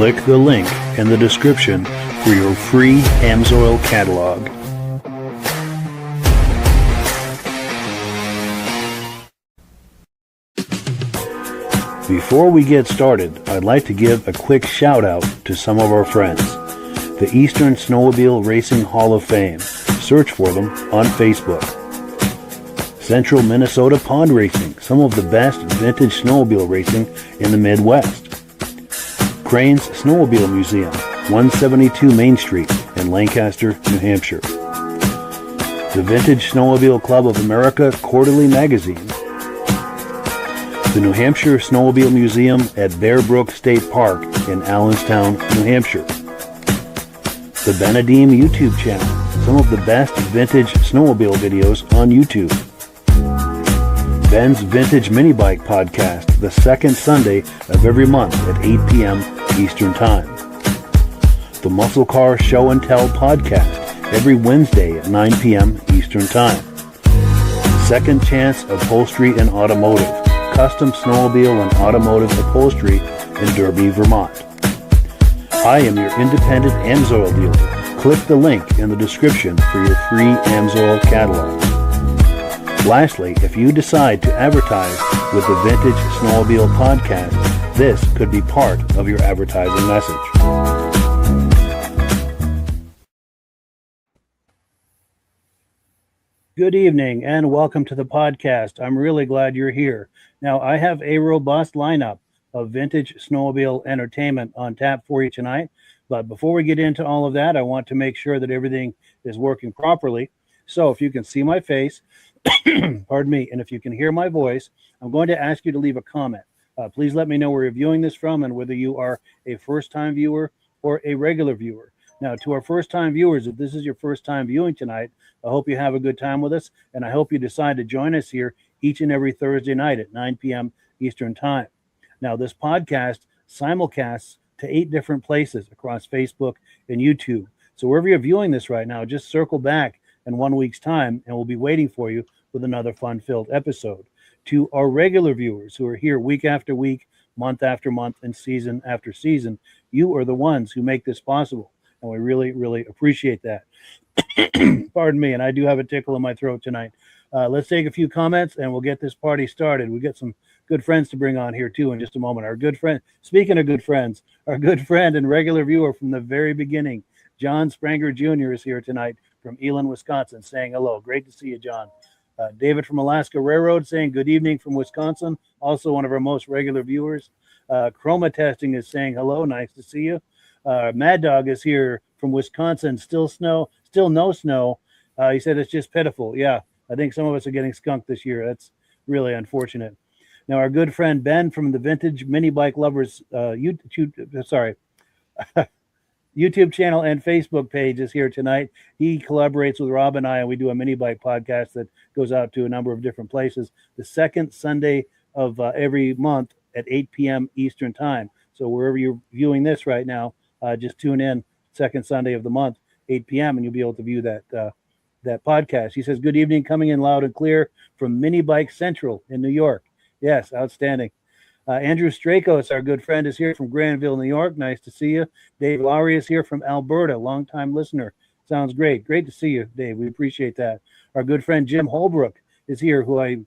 Click the link in the description for your free AMSOIL catalog. Before we get started, I'd like to give a quick shout out to some of our friends. The Eastern Snowmobile Racing Hall of Fame. Search for them on Facebook. Central Minnesota Pond Racing, some of the best vintage snowmobile racing in the Midwest. Crane's Snowmobile Museum, 172 Main Street in Lancaster, New Hampshire. The Vintage Snowmobile Club of America Quarterly Magazine. The New Hampshire Snowmobile Museum at Bear Brook State Park in Allenstown, New Hampshire. The Benedim YouTube channel, some of the best vintage snowmobile videos on YouTube. Ben's Vintage Mini Bike Podcast, the second Sunday of every month at 8 p.m. Eastern Time. The Muscle Car Show and Tell Podcast, every Wednesday at 9 p.m. Eastern Time. Second Chance Upholstery and Automotive, custom snowmobile and automotive upholstery in Derby, Vermont. I am your independent AMSOIL dealer. Click the link in the description for your free AMSOIL catalog. Lastly, if you decide to advertise with the Vintage Snowmobile Podcast, this could be part of your advertising message. Good evening and welcome to the podcast. I'm really glad you're here. Now, I have a robust lineup of vintage snowmobile entertainment on tap for you tonight. But before we get into all of that, I want to make sure that everything is working properly. So if you can see my face, pardon me, and if you can hear my voice, I'm going to ask you to leave a comment. Please let me know where you're viewing this from and whether you are a first-time viewer or a regular viewer. Now, to our first-time viewers, if this is your first time viewing tonight, I hope you have a good time with us, and I hope you decide to join us here each and every Thursday night at 9 p.m. Eastern Time. Now, this podcast simulcasts to 8 different places across Facebook and YouTube. So wherever you're viewing this right now, just circle back in 1 week's time, and we'll be waiting for you with another fun-filled episode. To our regular viewers who are here week after week, month after month, and season after season, you are the ones who make this possible, and we really, really appreciate that. Pardon me, and I do have a tickle in my throat tonight. Let's take a few comments, and we'll get this party started. We got some good friends to bring on here, too, in just a moment. Our good friend, speaking of good friends, our good friend and regular viewer from the very beginning, John Spranger Jr. is here tonight from Elon, Wisconsin, saying hello. Great to see you, John. David from Alaska Railroad saying good evening from Wisconsin, also one of our most regular viewers. Chroma Testing is saying hello. Nice to see you. Mad Dog is here from Wisconsin. Still no snow. He said it's just pitiful. Yeah, I think some of us are getting skunked this year. That's really unfortunate. Now, our good friend Ben from the Vintage Mini Bike Lovers YouTube channel and Facebook page is here tonight. He collaborates with Rob and I, and we do a mini bike podcast that goes out to a number of different places. The second Sunday of every month at 8 p.m. Eastern Time. So wherever you're viewing this right now, just tune in second Sunday of the month, 8 p.m., and you'll be able to view that podcast. He says, good evening, coming in loud and clear from Mini Bike Central in New York. Yes, outstanding. Andrew Strakos, our good friend, is here from Granville, New York. Nice to see you. Dave Lowry is here from Alberta, longtime listener. Sounds great. Great to see you, Dave. We appreciate that. Our good friend Jim Holbrook is here, who I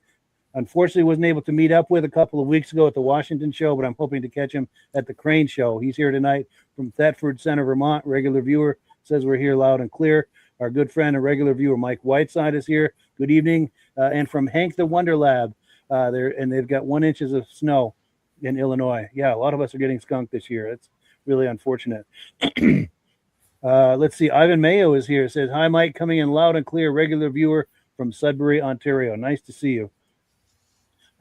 unfortunately wasn't able to meet up with a couple of weeks ago at the Washington show, but I'm hoping to catch him at the Crane show. He's here tonight from Thetford Center, Vermont. Regular viewer, says we're here loud and clear. Our good friend and regular viewer Mike Whiteside is here. Good evening. And from Hank the Wonder Lab, they've got 1 inch of snow in Illinois. Yeah, a lot of us are getting skunked this year. It's really unfortunate. Let's see. Ivan Mayo is here. Says, hi, Mike, coming in loud and clear, regular viewer from Sudbury, Ontario. Nice to see you.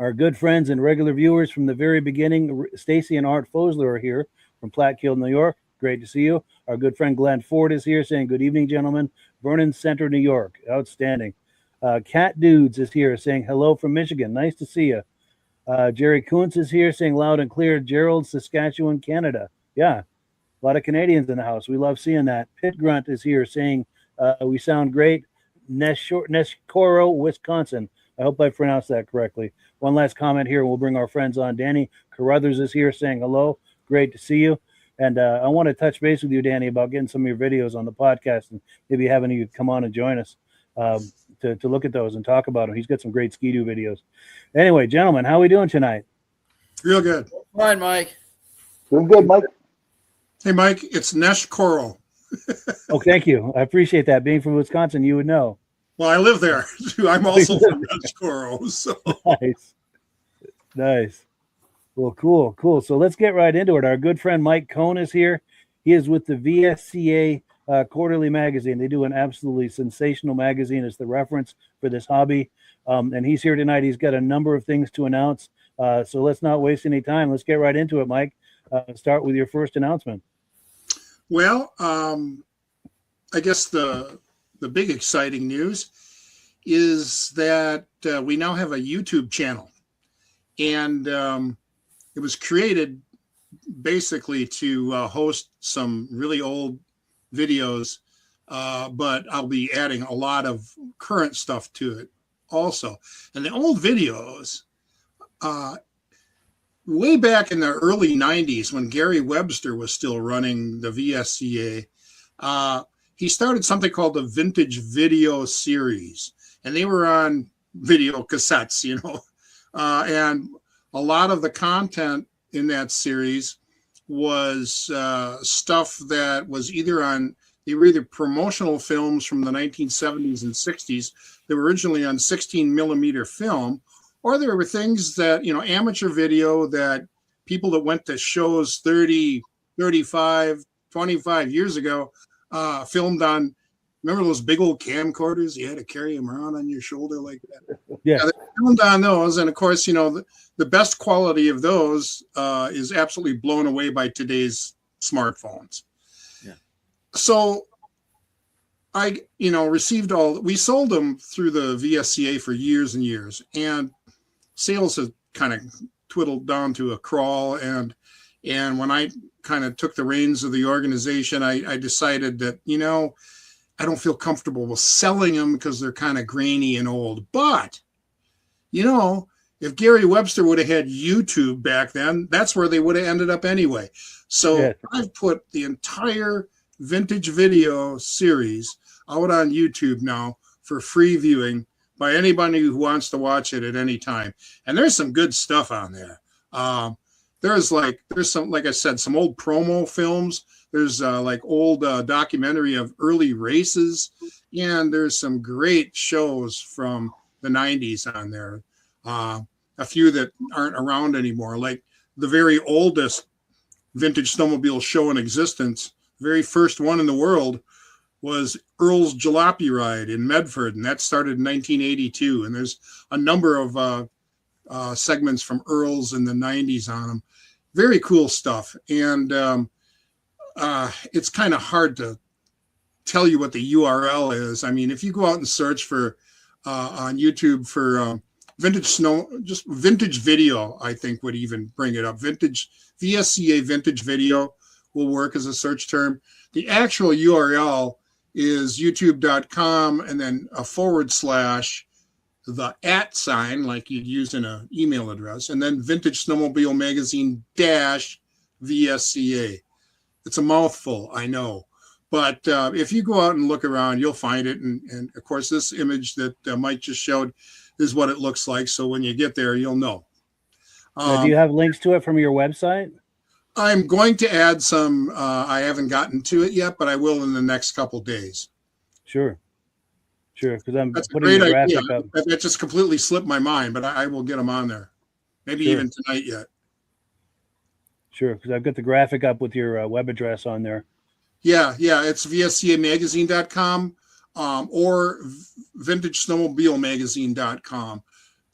Our good friends and regular viewers from the very beginning, Stacy and Art Fosler are here from Plattsville, New York. Great to see you. Our good friend Glenn Ford is here saying, good evening, gentlemen. Vernon Center, New York. Outstanding. Cat Dudes is here saying, hello from Michigan. Nice to see you. Jerry Kuntz is here saying loud and clear, Gerald, Saskatchewan, Canada. Yeah, a lot of Canadians in the house. We love seeing that. Pit Grunt is here saying, we sound great. Neshcoro, Wisconsin. I hope I pronounced that correctly. One last comment here. We'll bring our friends on. Danny Carruthers is here saying hello. Great to see you. And I want to touch base with you, Danny, about getting some of your videos on the podcast and maybe having you come on and join us to look at those and talk about them. He's got some great Ski-Doo videos. Anyway, gentlemen, how are we doing tonight? Real good. Fine, Mike. Doing good, Mike. Hey, Mike, it's Nesh Coral. Oh, thank you. I appreciate that. Being from Wisconsin, you would know. Well, I live there. I'm also from Nesh Coral. So. Nice. Well, cool. So let's get right into it. Our good friend Mike Kohn is here. He is with the VSCA quarterly magazine. They do an absolutely sensational magazine as the reference for this hobby. And he's here tonight. He's got a number of things to announce. So let's not waste any time. Let's get right into it, Mike. Start with your first announcement. Well, I guess the big exciting news is that we now have a YouTube channel. And it was created basically to host some really old videos, but I'll be adding a lot of current stuff to it also. And the old videos, way back in the early 90s when Gary Webster was still running the VSCA, he started something called the Vintage Video Series. And they were on video cassettes, and a lot of the content in that series was stuff that was they were either promotional films from the 1970s and 60s. They were originally on 16 millimeter film, or there were things that, amateur video that people that went to shows 30, 35, 25 years ago filmed on. Remember those big old camcorders? You had to carry them around on your shoulder like that. Yeah, they filmed on those, and of course, the best quality of those is absolutely blown away by today's smartphones. Yeah. So I, we sold them through the VSCA for years and years, and sales have kind of twiddled down to a crawl. And when I kind of took the reins of the organization, I decided that, I don't feel comfortable with selling them because they're kind of grainy and old. But, if Gary Webster would have had YouTube back then, that's where they would have ended up anyway. So yeah. I've put the entire Vintage Video series out on YouTube now for free viewing by anybody who wants to watch it at any time. And there's some good stuff on there. There's some, like I said, some old promo films. There's old documentary of early races, and there's some great shows from the 90s on there. A few that aren't around anymore, like the very oldest vintage snowmobile show in existence, very first one in the world, was Earl's Jalopy Ride in Medford, and that started in 1982. And there's a number of segments from Earl's in the 90s on them. Very cool stuff. And it's kind of hard to tell you what the URL is. I mean, if you go out and search for on YouTube for just vintage video, I think would even bring it up. Vintage VSCA vintage video will work as a search term. The actual URL is youtube.com and then a / the @ like you'd use in an email address, and then Vintage Snowmobile Magazine -VSCA. It's a mouthful, I know. But if you go out and look around, you'll find it. And of course, this image that Mike just showed is what it looks like. So when you get there, you'll know. Do you have links to it from your website? I'm going to add some. I haven't gotten to it yet, but I will in the next couple days. Sure. Because I'm That's putting the graphic idea. up. That just completely slipped my mind, but I will get them on there. Maybe even tonight yet. Sure, because I've got the graphic up with your web address on there. Yeah, it's VSCAmagazine.com or VintageSnowmobileMagazine.com.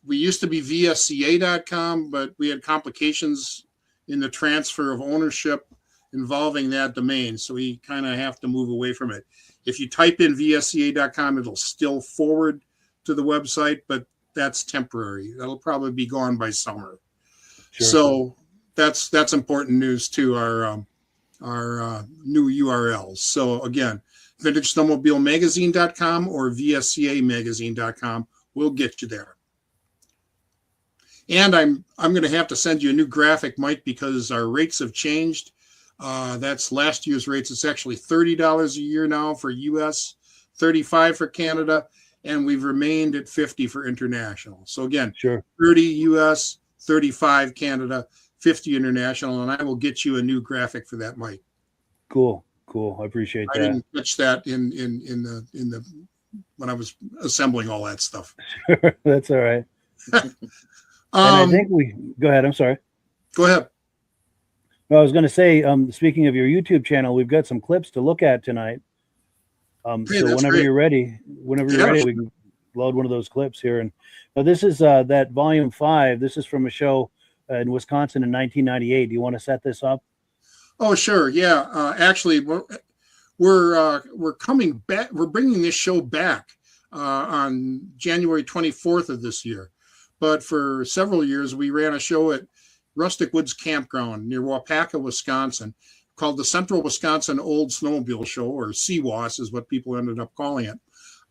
We used to be VSCA.com, but we had complications in the transfer of ownership involving that domain, so we kind of have to move away from it. If you type in VSCA.com, it'll still forward to the website, but that's temporary. That'll probably be gone by summer. Sure. So that's important news to our new URLs. So again, VintageSnowmobileMagazine.com or VSCAmagazine.com will get you there. And I'm going to have to send you a new graphic, Mike, because our rates have changed. That's last year's rates. It's actually $30 a year now for US, $35 for Canada, and we've remained at $50 for international. So again, Sure. 30 US, 35 Canada, 50 international, and I will get you a new graphic for that, Mike. Cool. I appreciate that. I didn't catch that in the when I was assembling all that stuff. That's all right. And I think go ahead. I'm sorry. Go ahead. No, I was going to say, speaking of your YouTube channel, we've got some clips to look at tonight. So whenever you're ready, we can load one of those clips here. And this is that volume 5. This is from a show in Wisconsin in 1998. Do you want to set this up? Oh, sure. Yeah. Actually, we're coming back. We're bringing this show back on January 24th of this year. But for several years, we ran a show at Rustic Woods Campground near Waupaca, Wisconsin, called the Central Wisconsin Old Snowmobile Show, or CWAS is what people ended up calling it.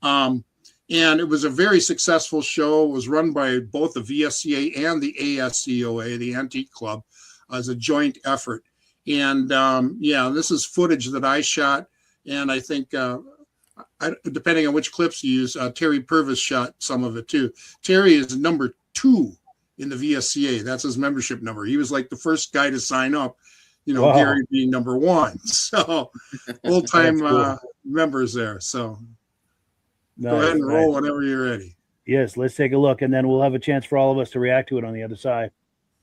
And it was a very successful show. It was run by both the VSCA and the ASCOA, the Antique Club, as a joint effort. And this is footage that I shot. And I think, depending on which clips you use, Terry Purvis shot some of it too. Terry is number 2 in the VSCA. That's his membership number. He was like the first guy to sign up, wow. Gary being number 1. So old time members there. So go ahead and roll whenever you're ready. Yes, let's take a look, and then we'll have a chance for all of us to react to it on the other side.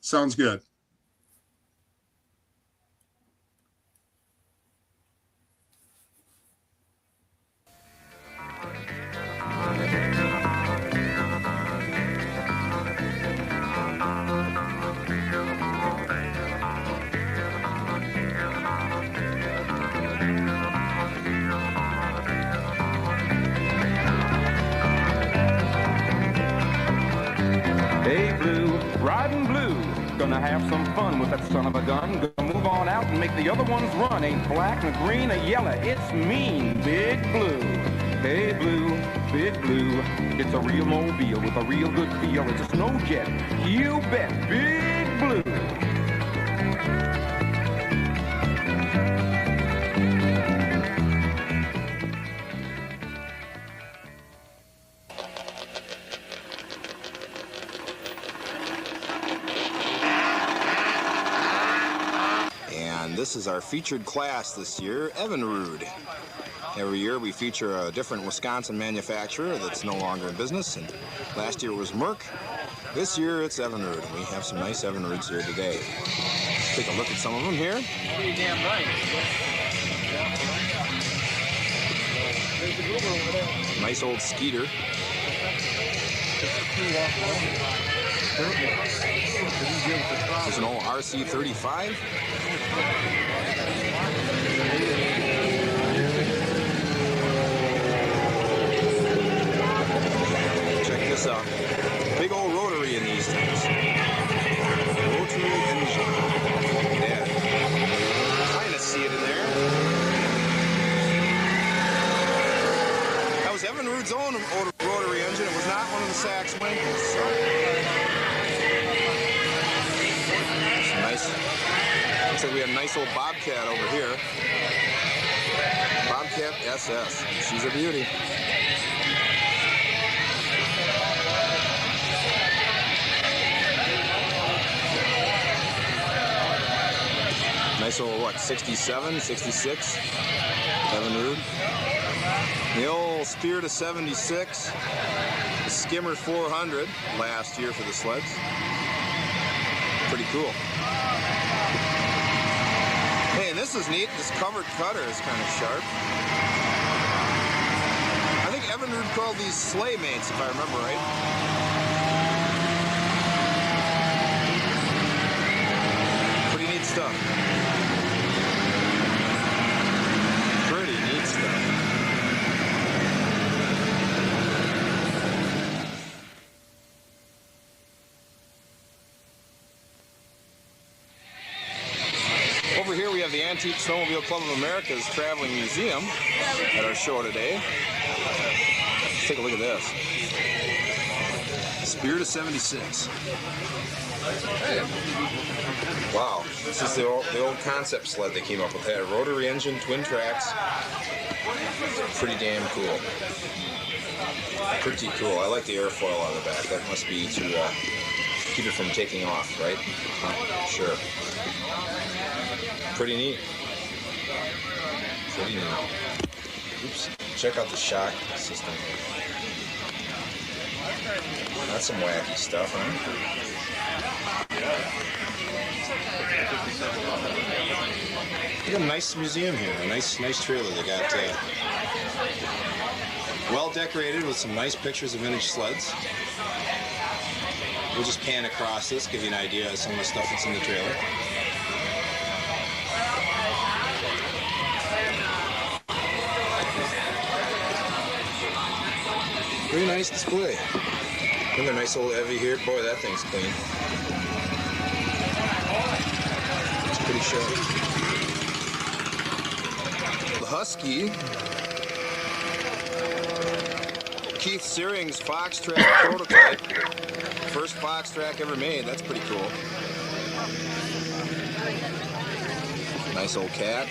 Sounds good. Riding blue, gonna have some fun with that son of a gun. Gonna move on out and make the other ones run. Ain't black, nor green, or yellow, it's mean, big blue. Hey blue, big blue, it's a real mobile with a real good feel. It's a snow jet, you bet, big blue. This is our featured class this year, Evinrude. Every year we feature a different Wisconsin manufacturer that's no longer in business, and last year it was Merck. This year it's Evinrude, and we have some nice Evinrudes here today. Let's take a look at some of them here. Pretty damn right. Nice old Skeeter. There's an old RC35. Check this out. Big old rotary in these things. Rotary engine. Yeah. Kind of see it in there. That was Evinrude's own rotary engine. It was not one of the Sachs Winkles. So. Nice. Looks like we have a nice old Bobcat over here. Bobcat SS. She's a beauty. Nice old, 67, 66? Evinrude. The old Spirit of 76. The Skimmer 400 last year for the sleds. Pretty cool. Hey, and this is neat. This covered cutter is kind of sharp. I think Evinrude called these sleigh mates, if I remember right. Pretty neat stuff. Pretty neat stuff. Over here we have the Antique Snowmobile Club of America's Traveling Museum at our show today. Let's take a look at this. Spirit of 76. Wow, this is the old concept sled they came up with. It had a rotary engine, twin tracks. Pretty damn cool. Pretty cool. I like the airfoil on the back. That must be to keep it from taking off, right? Sure. Pretty neat. Pretty neat. Oops. Check out the shock system. That's some wacky stuff, huh? They got a nice museum here. A nice trailer. They got well decorated with some nice pictures of vintage sleds. We'll just pan across this, give you an idea of some of the stuff that's in the trailer. Very nice display. Another nice old Evie here. Boy, that thing's clean. It's pretty sharp. The Husky. Keith Searing's Fox Track prototype. First Fox Track ever made. That's pretty cool. Nice old cat.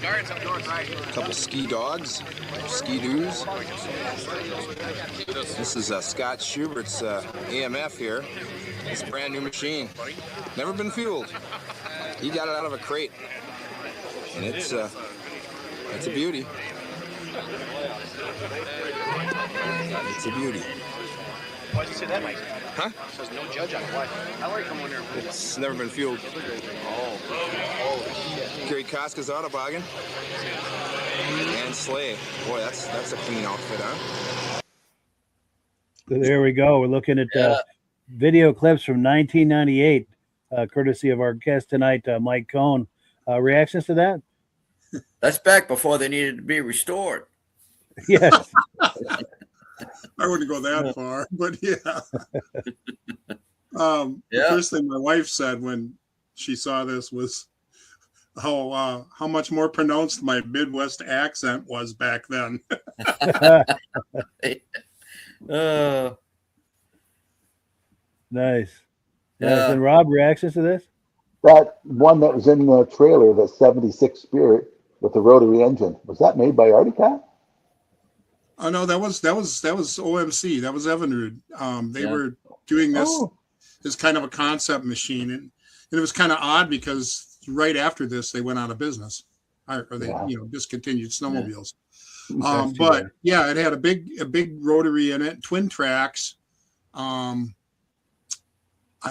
A couple ski dogs, ski-doos. This is Scott Schubert's AMF here. It's a brand new machine. Never been fueled. He got it out of a crate. And it's a beauty. It's a beauty. Why'd you say that, Mike? Huh? There's no judge on it. Why? I like come on there. It's never been fueled. Oh, Gary Koska's Autoboggin. And Sleigh. Boy, that's a clean outfit, huh? So there we go. We're looking at video clips from 1998, courtesy of our guest tonight, Mike Kohn. Reactions to that? That's back before they needed to be restored. Yes. I wouldn't go that far, but yeah. Yeah. The first thing my wife said when she saw this was how much more pronounced my Midwest accent was back then. Nice. Yeah. And Rob, reactions to this? That one that was in the trailer, the 76 Spirit with the rotary engine, was that made by Articat? Oh no, that was OMC. That was Evinrude. They were doing this as kind of a concept machine, and it was kind of odd because right after this they went out of business, or they discontinued snowmobiles. But yeah, it had a big rotary in it, twin tracks. I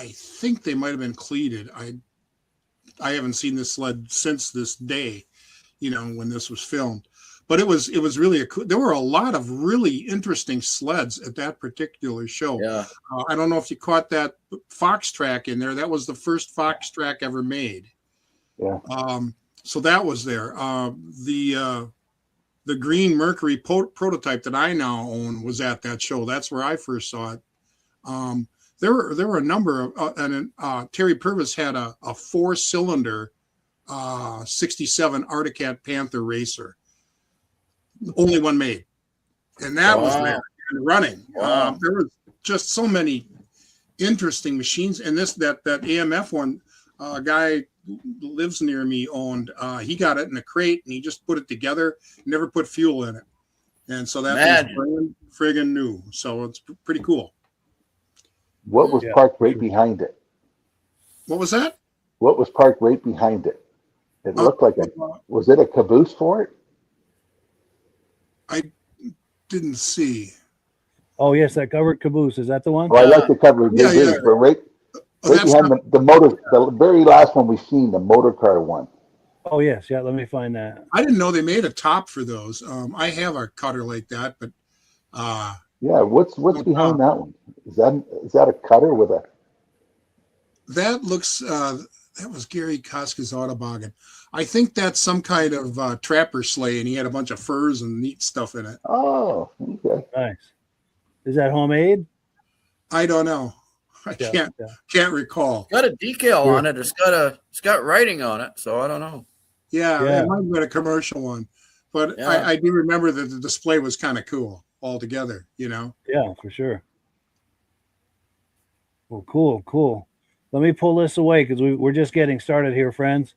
think they might have been cleated. I haven't seen this sled since this day, when this was filmed. But it was really there were a lot of really interesting sleds at that particular show. Yeah. I don't know if you caught that Fox Track in there. That was the first Fox Track ever made. Yeah. So that was there. The Green Mercury prototype that I now own was at that show. That's where I first saw it. There were a number of Terry Purvis had a 4-cylinder 67 Articat Panther Racer. Only one made, and that was there and running. There was just so many interesting machines, and that AMF one, a guy lives near me owned. He got it in a crate, and he just put it together. Never put fuel in it, and so that was brand friggin' new. So it's pretty cool. What was parked right behind it? What was that? What was parked right behind it? It looked like was it a caboose for it? I didn't see. Oh, yes, that covered caboose. Is that the one? Oh, I like the cover. Yeah. But right behind the motor, the very last one we've seen, the motor car one. Oh, yes. Yeah, let me find that. I didn't know they made a top for those. I have a cutter like that, but yeah, what's behind that one? Is that a cutter with a? That looks. That was Gary Koska's Autoboggin. I think that's some kind of trapper sleigh, and he had a bunch of furs and neat stuff in it. Oh, okay. Nice. Is that homemade? I don't know. I can't recall. Got a decal on it. It's got writing on it, so I don't know. Yeah, it might have been a commercial one, but I do remember that the display was kind of cool. altogether, you know? Yeah, for sure. Well, cool. Let me pull this away because we're just getting started here, friends.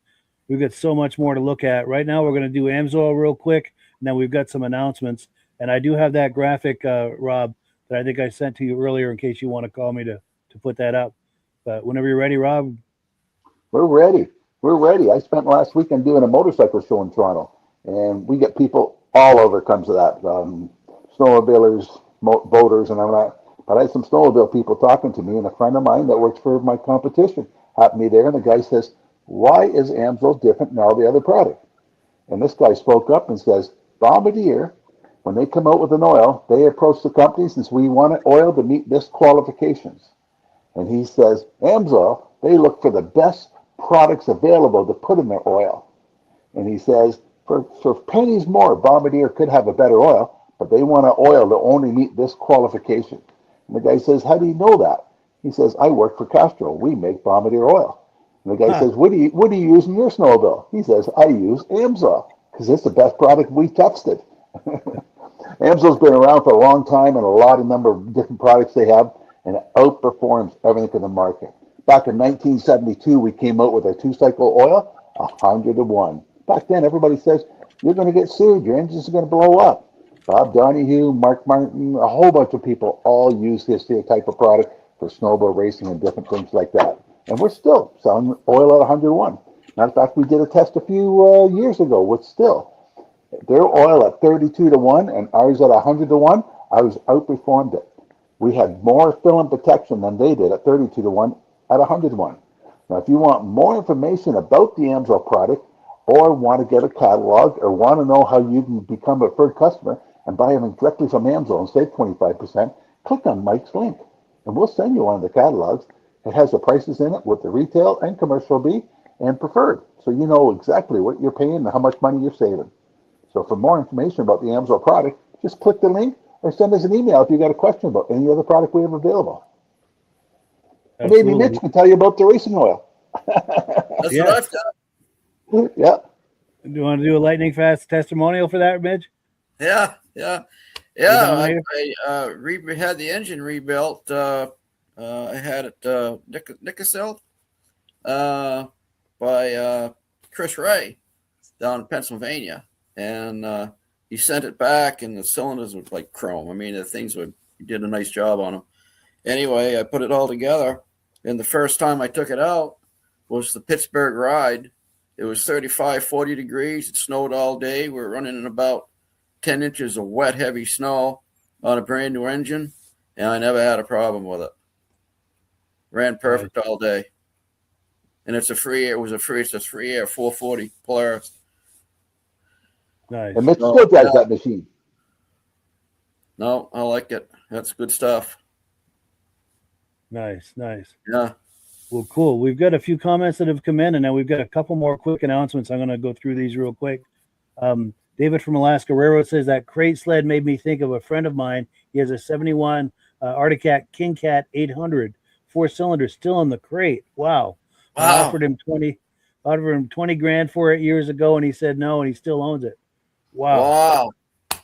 We've got so much more to look at. Right now, we're going to do AMSOIL real quick, and then we've got some announcements. And I do have that graphic, Rob, that I think I sent to you earlier in case you want to call me to put that up. But whenever you're ready, Rob. We're ready. I spent last weekend doing a motorcycle show in Toronto, and we get people all over comes to that. Snowmobilers, boaters, and all that. But I had some snowmobile people talking to me, and a friend of mine that works for my competition happened to be there, and the guy says, "Why is AMSOIL different than all the other product?" And this guy spoke up and says, "Bombardier, when they come out with an oil, they approach the companies and say, we want an oil to meet this qualifications." And he says, AMSOIL, they look for the best products available to put in their oil. And he says, for pennies more, Bombardier could have a better oil, but they want an oil to only meet this qualification. And the guy says, "How do you know that?" He says, "I work for Castrol. We make Bombardier oil." And the guy says, what do you use in your snowmobile?" He says, "I use AMSOIL because it's the best product we tested." AMSOIL's been around for a long time and a lot of number of different products they have, and it outperforms everything in the market. Back in 1972, we came out with a 2-cycle oil, 100-to-1. Back then, everybody says, "You're going to get sued. Your engine's going to blow up." Bob Donahue, Mark Martin, a whole bunch of people all use this type of product for snowboard racing and different things like that. And we're still selling oil at 101. Matter of fact, we did a test a few years ago with Still. Their oil at 32-to-1 and ours at 100-to-1, ours outperformed it. We had more film protection than they did at 32-to-1 at 100-to-1. Now, if you want more information about the AMSOIL product or want to get a catalog or want to know how you can become a preferred customer and buy them directly from AMSOIL and save 25%, click on Mike's link, and we'll send you one of the catalogs. It has the prices in it with the retail and commercial B and preferred, so you know exactly what you're paying and how much money you're saving. So for more information about the AMSOIL product, just click the link or send us an email if you got a question about any other product we have available. And maybe Mitch can tell you about the racing oil. That's what I've got. Yeah. Do you want to do a lightning fast testimonial for that, Midge? Yeah. I had the engine rebuilt. I had it Nickesil by Chris Ray down in Pennsylvania, and he sent it back, and the cylinders were like chrome. I mean, he did a nice job on them. Anyway, I put it all together, and the first time I took it out was the Pittsburgh ride. It was 35, 40 degrees. It snowed all day. We were running in about 10 inches of wet, heavy snow on a brand new engine, and I never had a problem with it. Ran perfect all day. And it's a free air 440 Polaris. Nice. And Mitch still drives that machine. No, I like it. That's good stuff. Nice. Yeah. Well, cool. We've got a few comments that have come in, and now we've got a couple more quick announcements. I'm going to go through these real quick. David from Alaska Railroad says that crate sled made me think of a friend of mine. He has a 71 Arctic King Cat 800, 4-cylinder, still in the crate. Wow. I offered him 20 grand for it years ago, and he said no, and he still owns it. Wow.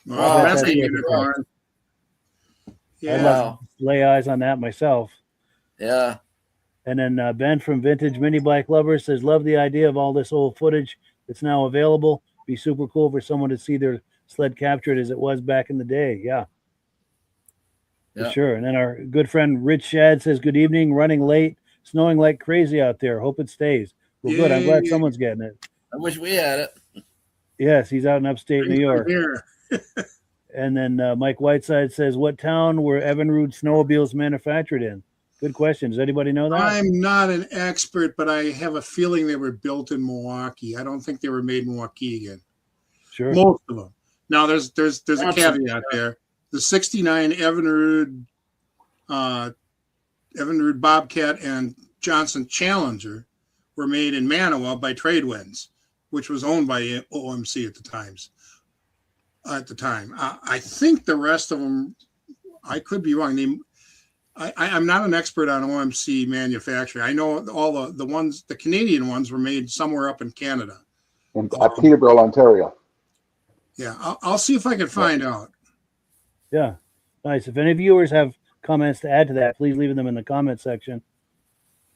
That's a unicorn. I'd love to lay eyes on that myself. Yeah. And then Ben from Vintage Mini Bike Lovers says, love the idea of all this old footage that's now available. Be super cool for someone to see their sled captured as it was back in the day. Yeah. For sure. And then our good friend Rich Shad says, good evening, running late, snowing like crazy out there. Hope it stays. Well, good. I'm glad someone's getting it. I wish we had it. Yes, he's out in upstate New York. And then Mike Whiteside says, what town were Evinrude snowmobiles manufactured in? Good question. Does anybody know that? I'm not an expert, but I have a feeling they were built in Milwaukee. I don't think they were made in Waukegan. Sure. Most of them. Now, there's a caveat there. The 69 Evinrude Bobcat and Johnson Challenger were made in Manawa by Tradewinds, which was owned by OMC at the time. I think the rest of them, I could be wrong. I'm not an expert on OMC manufacturing. I know all the ones, the Canadian ones were made somewhere up in Canada. At Peterborough, Ontario. Yeah, I'll see if I can find out. Yeah, nice. If any viewers have comments to add to that, please leave them in the comment section.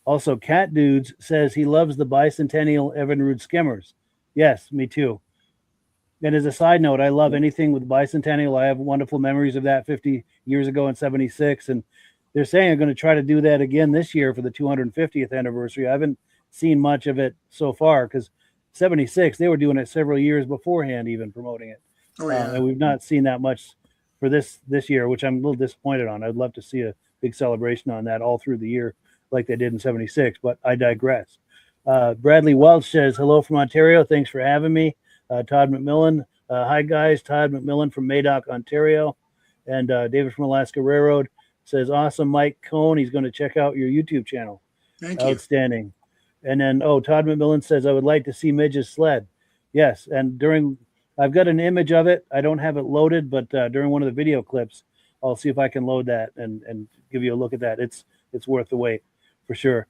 Also, Cat Dudes says he loves the Bicentennial Evinrude skimmers. Yes, me too. And as a side note, I love anything with Bicentennial. I have wonderful memories of that 50 years ago in 76. And they're saying they're going to try to do that again this year for the 250th anniversary. I haven't seen much of it so far because 76, they were doing it several years beforehand, even promoting it. Oh yeah. And we've not seen that much for this year, which I'm a little disappointed on. I'd love to see a big celebration on that all through the year like they did in 76, but I digress. Bradley Welch says, hello from Ontario. Thanks for having me. Todd McMillan. Hi, guys. Todd McMillan from Madoc, Ontario. And David from Alaska Railroad says, awesome, Mike Kohn. He's going to check out your YouTube channel. Thank you. Outstanding. And then, Todd McMillan says, I would like to see Midge's sled. Yes. And I've got an image of it. I don't have it loaded, but during one of the video clips, I'll see if I can load that and give you a look at that. It's worth the wait for sure.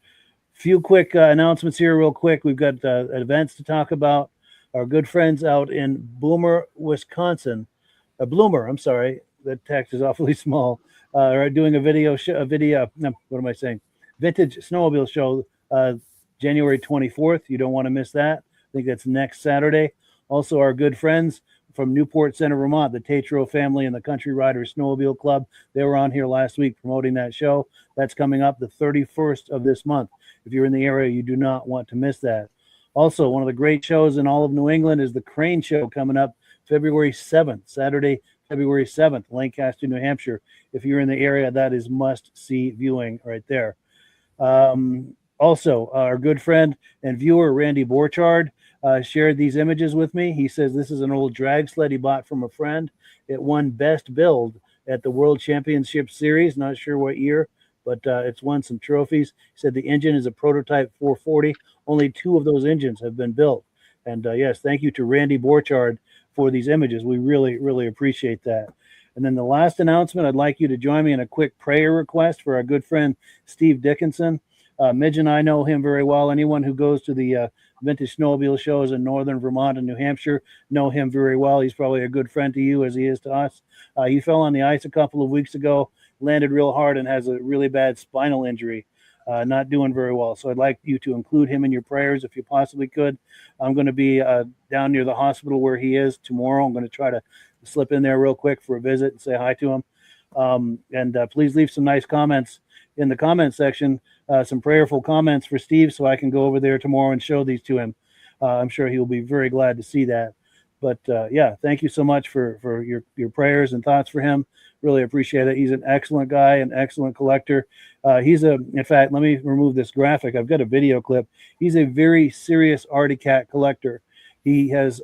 Few quick announcements here real quick. We've got events to talk about. Our good friends out in Bloomer, Wisconsin. Bloomer, I'm sorry. That text is awfully small. Are doing a Vintage Snowmobile show January 24th. You don't want to miss that. I think that's next Saturday. Also, our good friends from Newport Center, Vermont, the Tatro family and the Country Riders Snowmobile Club. They were on here last week promoting that show. That's coming up the 31st of this month. If you're in the area, you do not want to miss that. Also, one of the great shows in all of New England is the Crane Show coming up February 7th, Saturday, February 7th, Lancaster, New Hampshire. If you're in the area, that is must-see viewing right there. Also, our good friend and viewer, Randy Borchard, shared these images with me. He says this is an old drag sled he bought from a friend. It won Best Build at the World Championship Series. Not sure what year, but it's won some trophies. He said the engine is a prototype 440. Only 2 of those engines have been built. And yes, thank you to Randy Borchard for these images. We really, really appreciate that. And then the last announcement, I'd like you to join me in a quick prayer request for our good friend, Steve Dickinson. Midge and I know him very well. Anyone who goes to the Vintage Snowmobile shows in northern Vermont and New Hampshire know him very well. He's probably a good friend to you as he is to us. He fell on the ice a couple of weeks ago, landed real hard, and has a really bad spinal injury. Not doing very well. So I'd like you to include him in your prayers if you possibly could. I'm going to be down near the hospital where he is tomorrow. I'm going to try to slip in there real quick for a visit and say hi to him. And please leave some nice comments in the comment section, some prayerful comments for Steve so I can go over there tomorrow and show these to him. I'm sure he'll be very glad to see that. But yeah, thank you so much for your prayers and thoughts for him. Really appreciate it. He's an excellent guy, an excellent collector. In fact, let me remove this graphic. I've got a video clip. He's a very serious Arctic collector. He has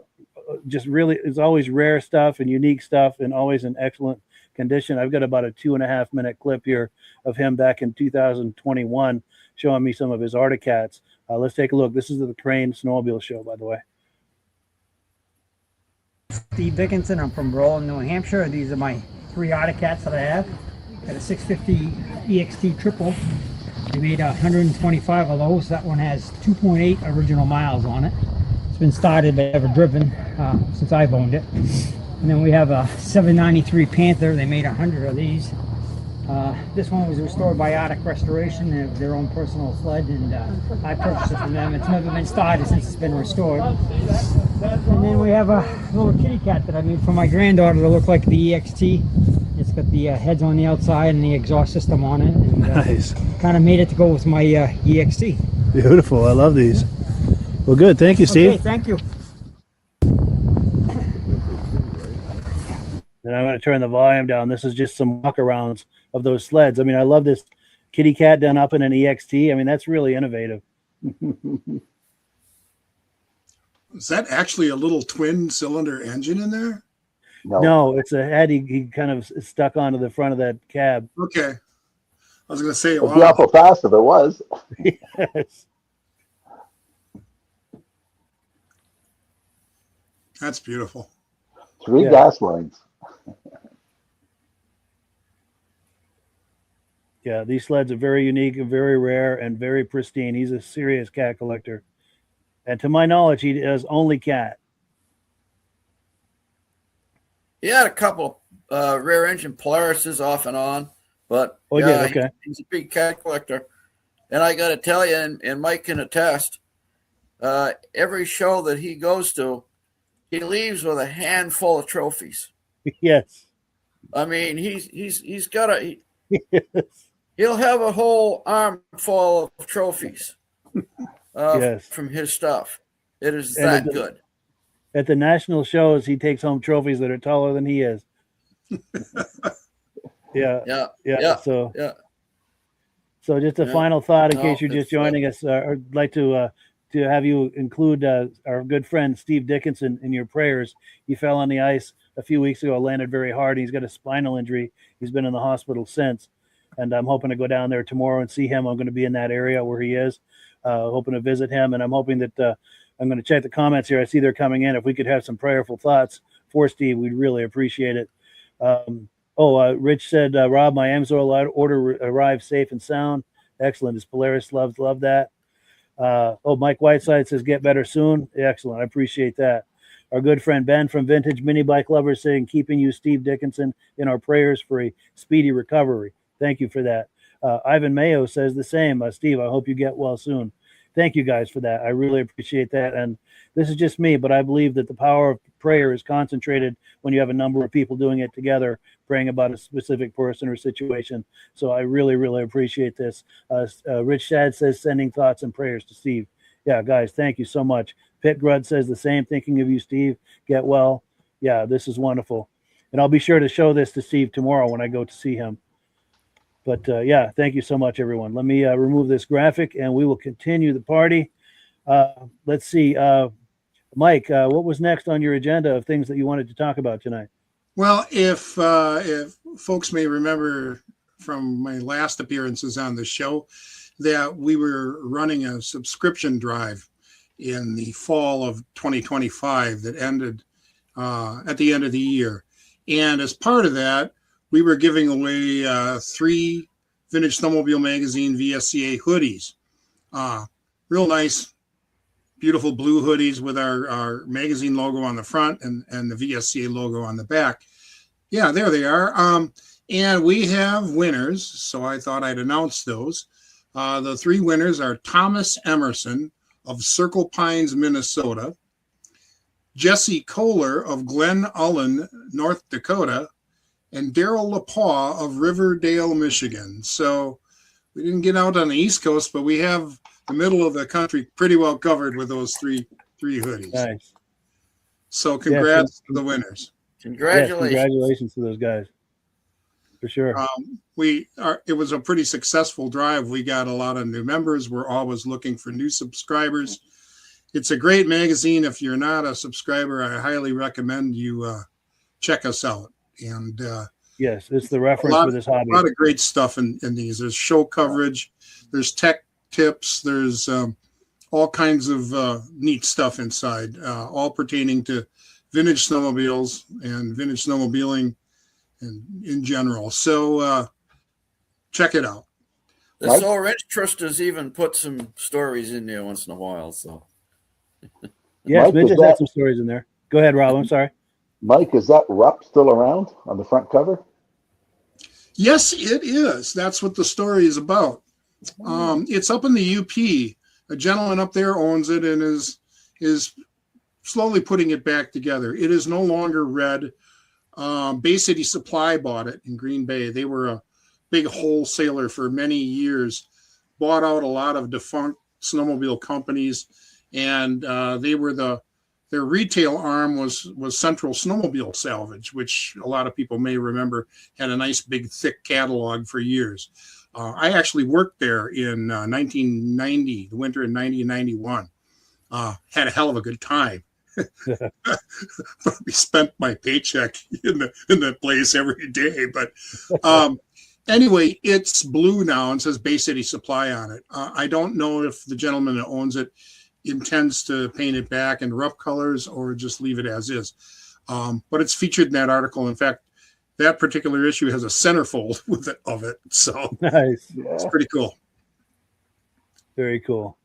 it's always rare stuff and unique stuff and always in excellent condition. I've got about a 2.5 minute clip here of him back in 2021 showing me some of his Arctic. Let's take a look. This is the Crane Snowmobile show, by the way. Steve Dickinson. I'm from Roland, New Hampshire. These are my 3 Arctic that I have. Got a 650 EXT triple. They made 125 of those. That one has 2.8 original miles on it. It's been started but never driven since I've owned it. And then we have a 793 Panther. They made 100 of these. This one was restored by Arctic Restoration. They have their own personal sled, and I purchased it from them. It's never been started since it's been restored. And then we have a little kitty cat that I made for my granddaughter to look like the EXT. It's got the heads on the outside and the exhaust system on it. And, nice. Kind of made it to go with my EXT. Beautiful. I love these. Well, good. Thank you, Steve. Okay, thank you. And I'm going to turn the volume down. This is just some walk-arounds of those sleds. I mean, I love this kitty cat done up in an EXT. I mean, that's really innovative. Is that actually a little twin cylinder engine in there? No, it's a head he kind of stuck onto the front of that cab. Okay. I was going to say, it'd be awful fast if it was. Yes. That's beautiful. 3 gas lines. Yeah, these sleds are very unique and very rare and very pristine. He's a serious cat collector. And to my knowledge, he does only cat. He had a couple rear engine Polaris off and on, but Oh, yeah, okay. he's a big cat collector. And I got to tell you, and Mike can attest, every show that he goes to, he leaves with a handful of trophies. Yes. I mean, he's got Yes. he'll have a whole arm full of trophies Yes. from his stuff. It is And that good. At the national shows, he takes home trophies that are taller than he is. Yeah. Yeah. So just a Yeah. final thought in No, case you're just it's, joining us, I'd like to have you include our good friend Steve Dickinson in your prayers. He fell on the ice a few weeks ago, landed very hard. He's got a spinal injury. He's been in the hospital since, and I'm hoping to go down there tomorrow and see him. I'm going to be in that area where he is, hoping to visit him, and I'm hoping that I'm going to check the comments here. I see they're coming in. If we could have some prayerful thoughts for Steve, we'd really appreciate it. Rich said, Rob, my Amsoil order arrived safe and sound. Excellent. His Polaris love that. Mike Whiteside says, get better soon. Excellent. I appreciate that. Our good friend Ben from Vintage Mini Bike Lovers saying, keeping you, Steve Dickinson, in our prayers for a speedy recovery. Thank you for that. Ivan Mayo says the same. Steve, I hope you get well soon. Thank you guys for that. I really appreciate that. And this is just me, but I believe that the power of prayer is concentrated when you have a number of people doing it together, praying about a specific person or situation. So I really, really appreciate this. Rich Shad says, sending thoughts and prayers to Steve. Yeah, guys, thank you so much. Pitt Grud says the same, thinking of you, Steve. Get well. Yeah, this is wonderful. And I'll be sure to show this to Steve tomorrow when I go to see him. But yeah, thank you so much, everyone. Let me remove this graphic and we will continue the party. Let's see. Mike, what was next on your agenda of things that you wanted to talk about tonight? Well, if folks may remember from my last appearances on the show, that we were running a subscription drive in the fall of 2025 that ended at the end of the year. And as part of that, we were giving away 3 Vintage Snowmobile Magazine VSCA hoodies. Real nice, beautiful blue hoodies with our magazine logo on the front and the VSCA logo on the back. Yeah, there they are. And we have winners, so I thought I'd announce those. The 3 winners are Thomas Emerson of Circle Pines, Minnesota, Jesse Kohler of Glen Ullin, North Dakota, and Daryl LaPaw of Riverdale, Michigan. So we didn't get out on the East Coast, but we have the middle of the country pretty well covered with those three hoodies. Nice. So congrats to the winners. Congratulations. Yes, congratulations to those guys. For sure. It was a pretty successful drive. We got a lot of new members. We're always looking for new subscribers. It's a great magazine. If you're not a subscriber, I highly recommend you check us out. And yes, it's the reference for this hobby. A lot of great stuff in these. There's show coverage, there's tech tips, there's all kinds of neat stuff inside, all pertaining to vintage snowmobiles and vintage snowmobiling and in general. So check it out. The Solar Interest has even put some stories in there once in a while. So yes, Mike, Mitch has had some stories in there. Go ahead, Rob. I'm sorry. Mike, is that Rupp still around on the front cover? Yes, it is. That's what the story is about. It's up in the UP. A gentleman up there owns it and is slowly putting it back together. It is no longer red. Bay City Supply bought it in Green Bay. They were a big wholesaler for many years, bought out a lot of defunct snowmobile companies, and their retail arm was Central Snowmobile Salvage, which a lot of people may remember had a nice big thick catalog for years. I actually worked there in 1990, the winter in 1991. Had a hell of a good time. Probably spent my paycheck in that place every day. But anyway, it's blue now and says Bay City Supply on it. I don't know if the gentleman that owns it intends to paint it back in rough colors or just leave it as is. But it's featured in that article. In fact, that particular issue has a centerfold of it. So nice. It's pretty cool. Very cool.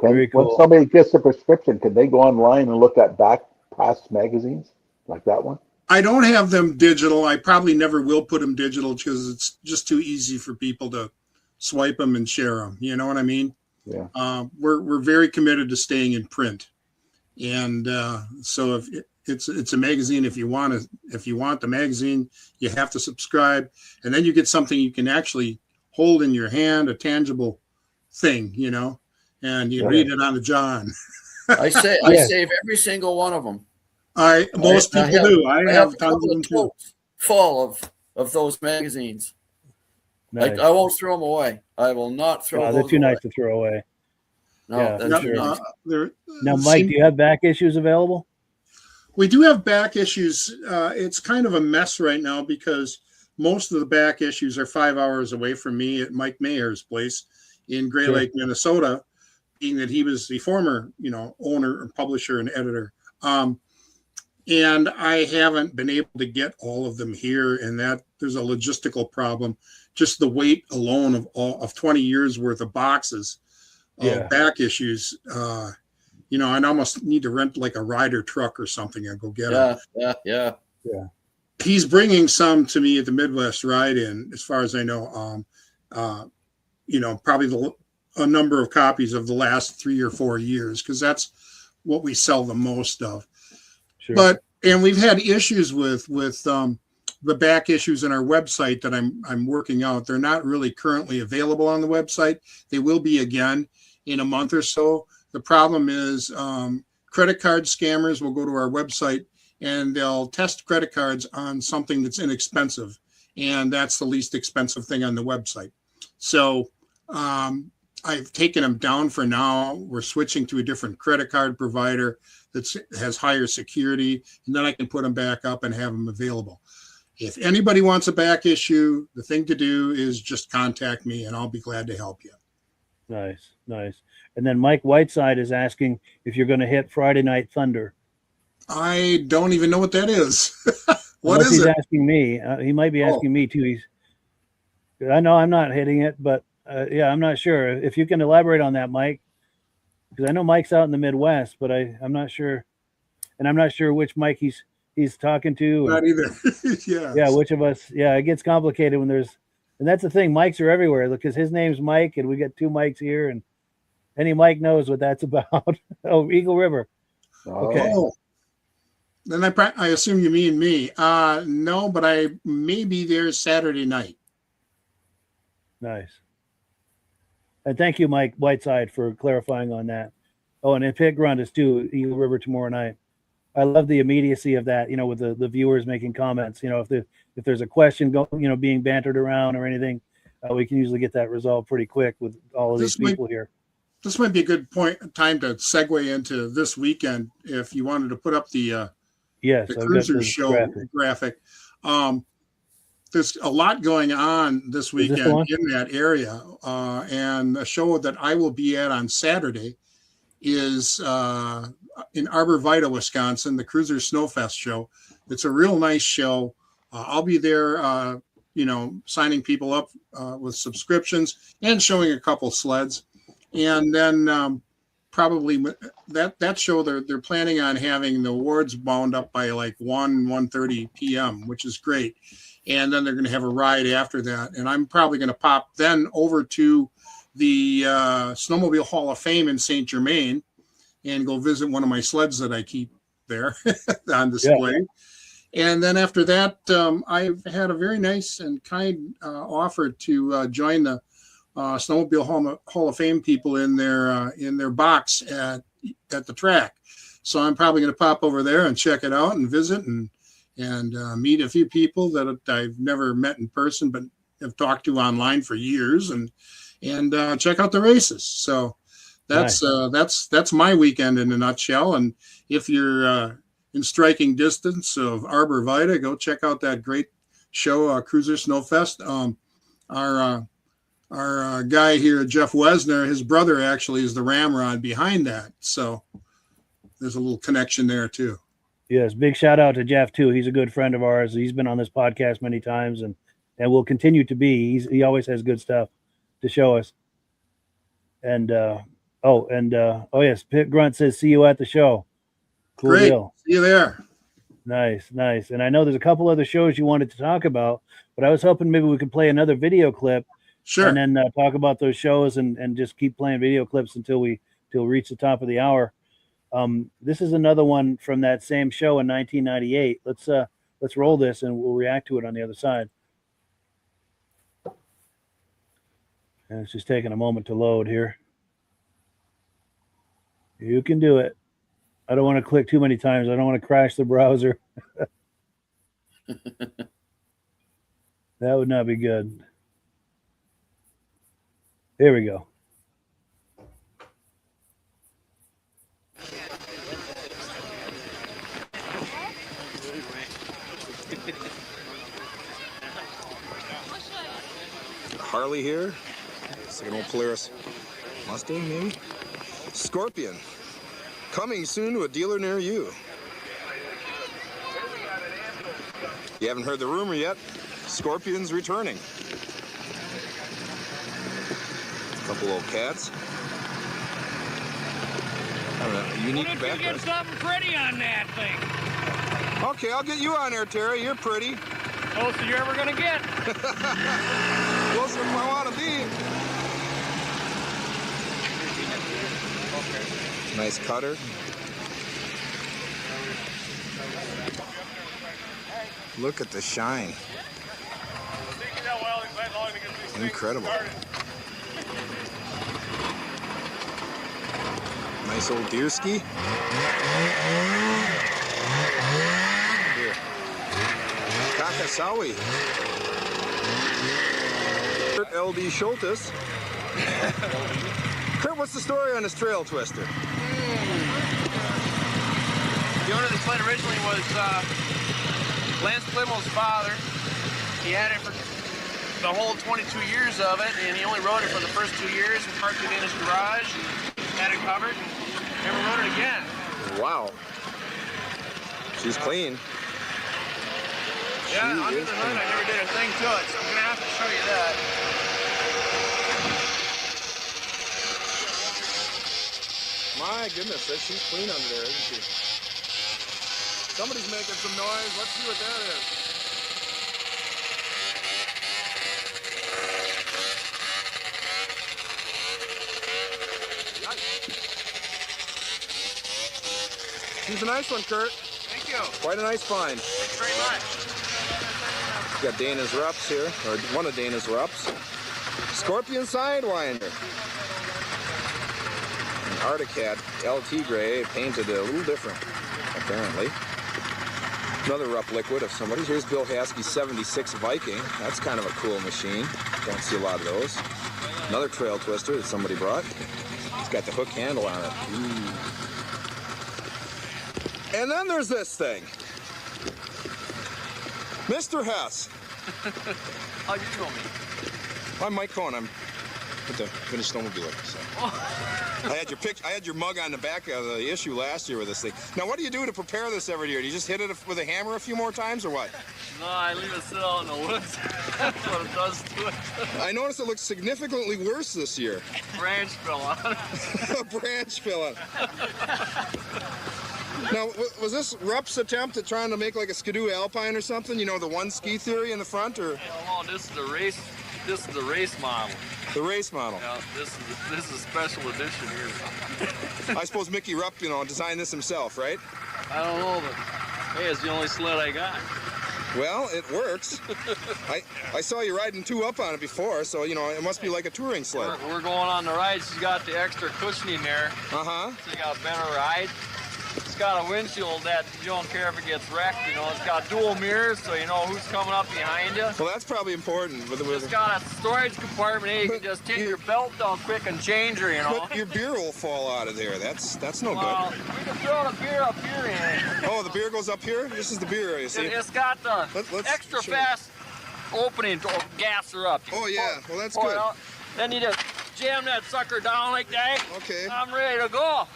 Very cool. When somebody gets a prescription, can they go online and look at past magazines like that one? I don't have them digital. I probably never will put them digital because it's just too easy for people to swipe them and share them. You know what I mean? Yeah. We're very committed to staying in print, and so if it's a magazine, if you want the magazine, you have to subscribe, and then you get something you can actually hold in your hand, a tangible thing, you know, and you read it on the John. I save every single one of them. Most people do. I have tons of them too. Full of those magazines. Nice. I won't throw them away. I will not throw them away. They're too nice to throw away. No, Yeah, that's true. Now, Mike, do you have back issues available? We do have back issues. It's kind of a mess right now because most of the back issues are 5 hours away from me at Mike Mayer's place in Gray Lake, Minnesota, being that he was the former, owner and publisher and editor. And I haven't been able to get all of them here, and that there's a logistical problem. Just the weight alone of 20 years worth of boxes of back issues. I'd almost need to rent like a rider truck or something and go get them. Yeah. He's bringing some to me at the Midwest Ride-In, as far as I know. Probably a number of copies of the last 3 or 4 years, because that's what we sell the most of. Sure. And we've had issues with the back issues in our website that I'm working out. They're not really currently available on the website. They will be again in a month or so. The problem is credit card scammers will go to our website and they'll test credit cards on something that's inexpensive, and that's the least expensive thing on the website. So I've taken them down for now. We're switching to a different credit card provider that has higher security, and then I can put them back up and have them available. If anybody wants a back issue, the thing to do is just contact me and I'll be glad to help you. Nice. And then Mike Whiteside is asking if you're going to hit Friday Night Thunder. I don't even know what that is. What Unless is he's it? asking me. He might be asking me too. I know I'm not hitting it, but I'm not sure. If you can elaborate on that, Mike, because I know Mike's out in the Midwest, but I'm not sure, and I'm not sure which Mike he's talking to. Not either. Yeah, which of us? Yeah, it gets complicated when there's, and that's the thing. Mics are everywhere because his name's Mike, and we got two Mikes here, and any Mike knows what that's about. Oh, Eagle River. Okay. Oh. Then I assume you mean me. No, but I may be there Saturday night. Nice. And thank you, Mike Whiteside, for clarifying on that. Oh, and Pit Grunt is too, Eagle River tomorrow night. I love the immediacy of that, with the viewers making comments. If there's a question being bantered around or anything, we can usually get that resolved pretty quick with all of these people here. This might be a good time to segue into this weekend if you wanted to put up the Cruiser Show graphic. There's a lot going on this weekend in that area, and a show that I will be at on Saturday is in Arbor Vitae, Wisconsin, the Cruiser Snowfest show. It's a real nice show. I'll be there, signing people up with subscriptions and showing a couple sleds. And then probably that show, they're planning on having the awards wound up by like 1:30 p.m., which is great. And then they're going to have a ride after that. And I'm probably going to pop then over to the Snowmobile Hall of Fame in St. Germain and go visit one of my sleds that I keep there on display. Yeah. And then after that, I've had a very nice and kind offer to join the Snowmobile Hall of Fame people in their box at the track. So I'm probably going to pop over there and check it out and visit and meet a few people that I've never met in person, but have talked to online for years, and check out the races. So that's my weekend in a nutshell. And if you're in striking distance of Arbor Vitae, go check out that great show, Cruiser Snowfest. Our guy here, Jeff Wesner, his brother actually is the ramrod behind that. So there's a little connection there too. Yes, big shout out to Jeff too. He's a good friend of ours. He's been on this podcast many times and will continue to be. He always has good stuff to show us. And yes, Pit Grunt says, see you at the show. Cool Great. Deal. See you there. Nice. And I know there's a couple other shows you wanted to talk about, but I was hoping maybe we could play another video clip. Sure. And then talk about those shows and just keep playing video clips until we reach the top of the hour. This is another one from that same show in 1998. Let's roll this and we'll react to it on the other side. And it's just taking a moment to load here. You can do it. I don't want to click too many times. I don't want to crash the browser. That would not be good. There we go. Harley here. Second old Polaris Mustang, maybe. Scorpion. Coming soon to a dealer near you. You haven't heard the rumor yet? Scorpion's returning. A couple old cats. I don't know, unique background. Get something pretty on that thing. Okay, I'll get you on there, Terry. You're pretty. Closest you're ever gonna get. Closer than I want to be. Nice cutter. Look at the shine. Incredible. Nice old deer ski. Here. Kakasawi. LD Schultes. Kurt, what's the story on this trail twister? The owner of the sled originally was Lance Plimo's father. He had it for the whole 22 years of it, and he only rode it for the first 2 years and parked it in his garage, had it covered, and never rode it again. Wow. She's clean. Yeah, under the hood, I never did a thing to it, so I'm going to have to show you that. My goodness, she's clean under there, isn't she? Somebody's making some noise. Let's see what that is. She's a nice one, Kurt. Thank you. Quite a nice find. Thanks very much. Got Dana's Rups here, or one of Dana's Rups. Scorpion Sidewinder. An Articat LT gray, painted a little different, apparently. Another Rupp liquid of somebody. Here's Bill Haskey's 76 Viking. That's kind of a cool machine. Don't see a lot of those. Another trail twister that somebody brought. It's got the hook handle on it. Ooh. And then there's this thing. Mr. Hess. How you know me? I'm Mike Kohn. I'm with the Vintage Snowmobile Lovers. So. I had your mug on the back of the issue last year with this thing. Now, what do you do to prepare this every year? Do you just hit it with a hammer a few more times, or what? No, I leave it sit out in the woods. That's what it does to it. I noticed it looks significantly worse this year. Branch fell on it. A branch fell on. Now, was this Rupp's attempt at trying to make like a Skidoo Alpine or something? You know, the one ski theory in the front, or? Oh, this is the race. This is the race model. The race model. Yeah, this is a special edition here. I suppose Mickey Rupp, designed this himself, right? I don't know, but hey, it's the only sled I got. Well, it works. I saw you riding two up on it before, so it must be like a touring sled. We're going on the ride. She's got the extra cushioning there. Uh-huh. So you got a better ride. It's got a windshield that you don't care if it gets wrecked. It's got dual mirrors, so you know who's coming up behind you. Well, that's probably important. It's got a storage compartment. Hey, you can just take your belt down quick and change her. But your beer will fall out of there. That's no good. Well, we can throw the beer up here. Oh, the beer goes up here? This is the beer area, see? It's got the extra fast opening to gas her up. Oh, yeah. Well, that's good. Then you just jam that sucker down like that. Okay. I'm ready to go.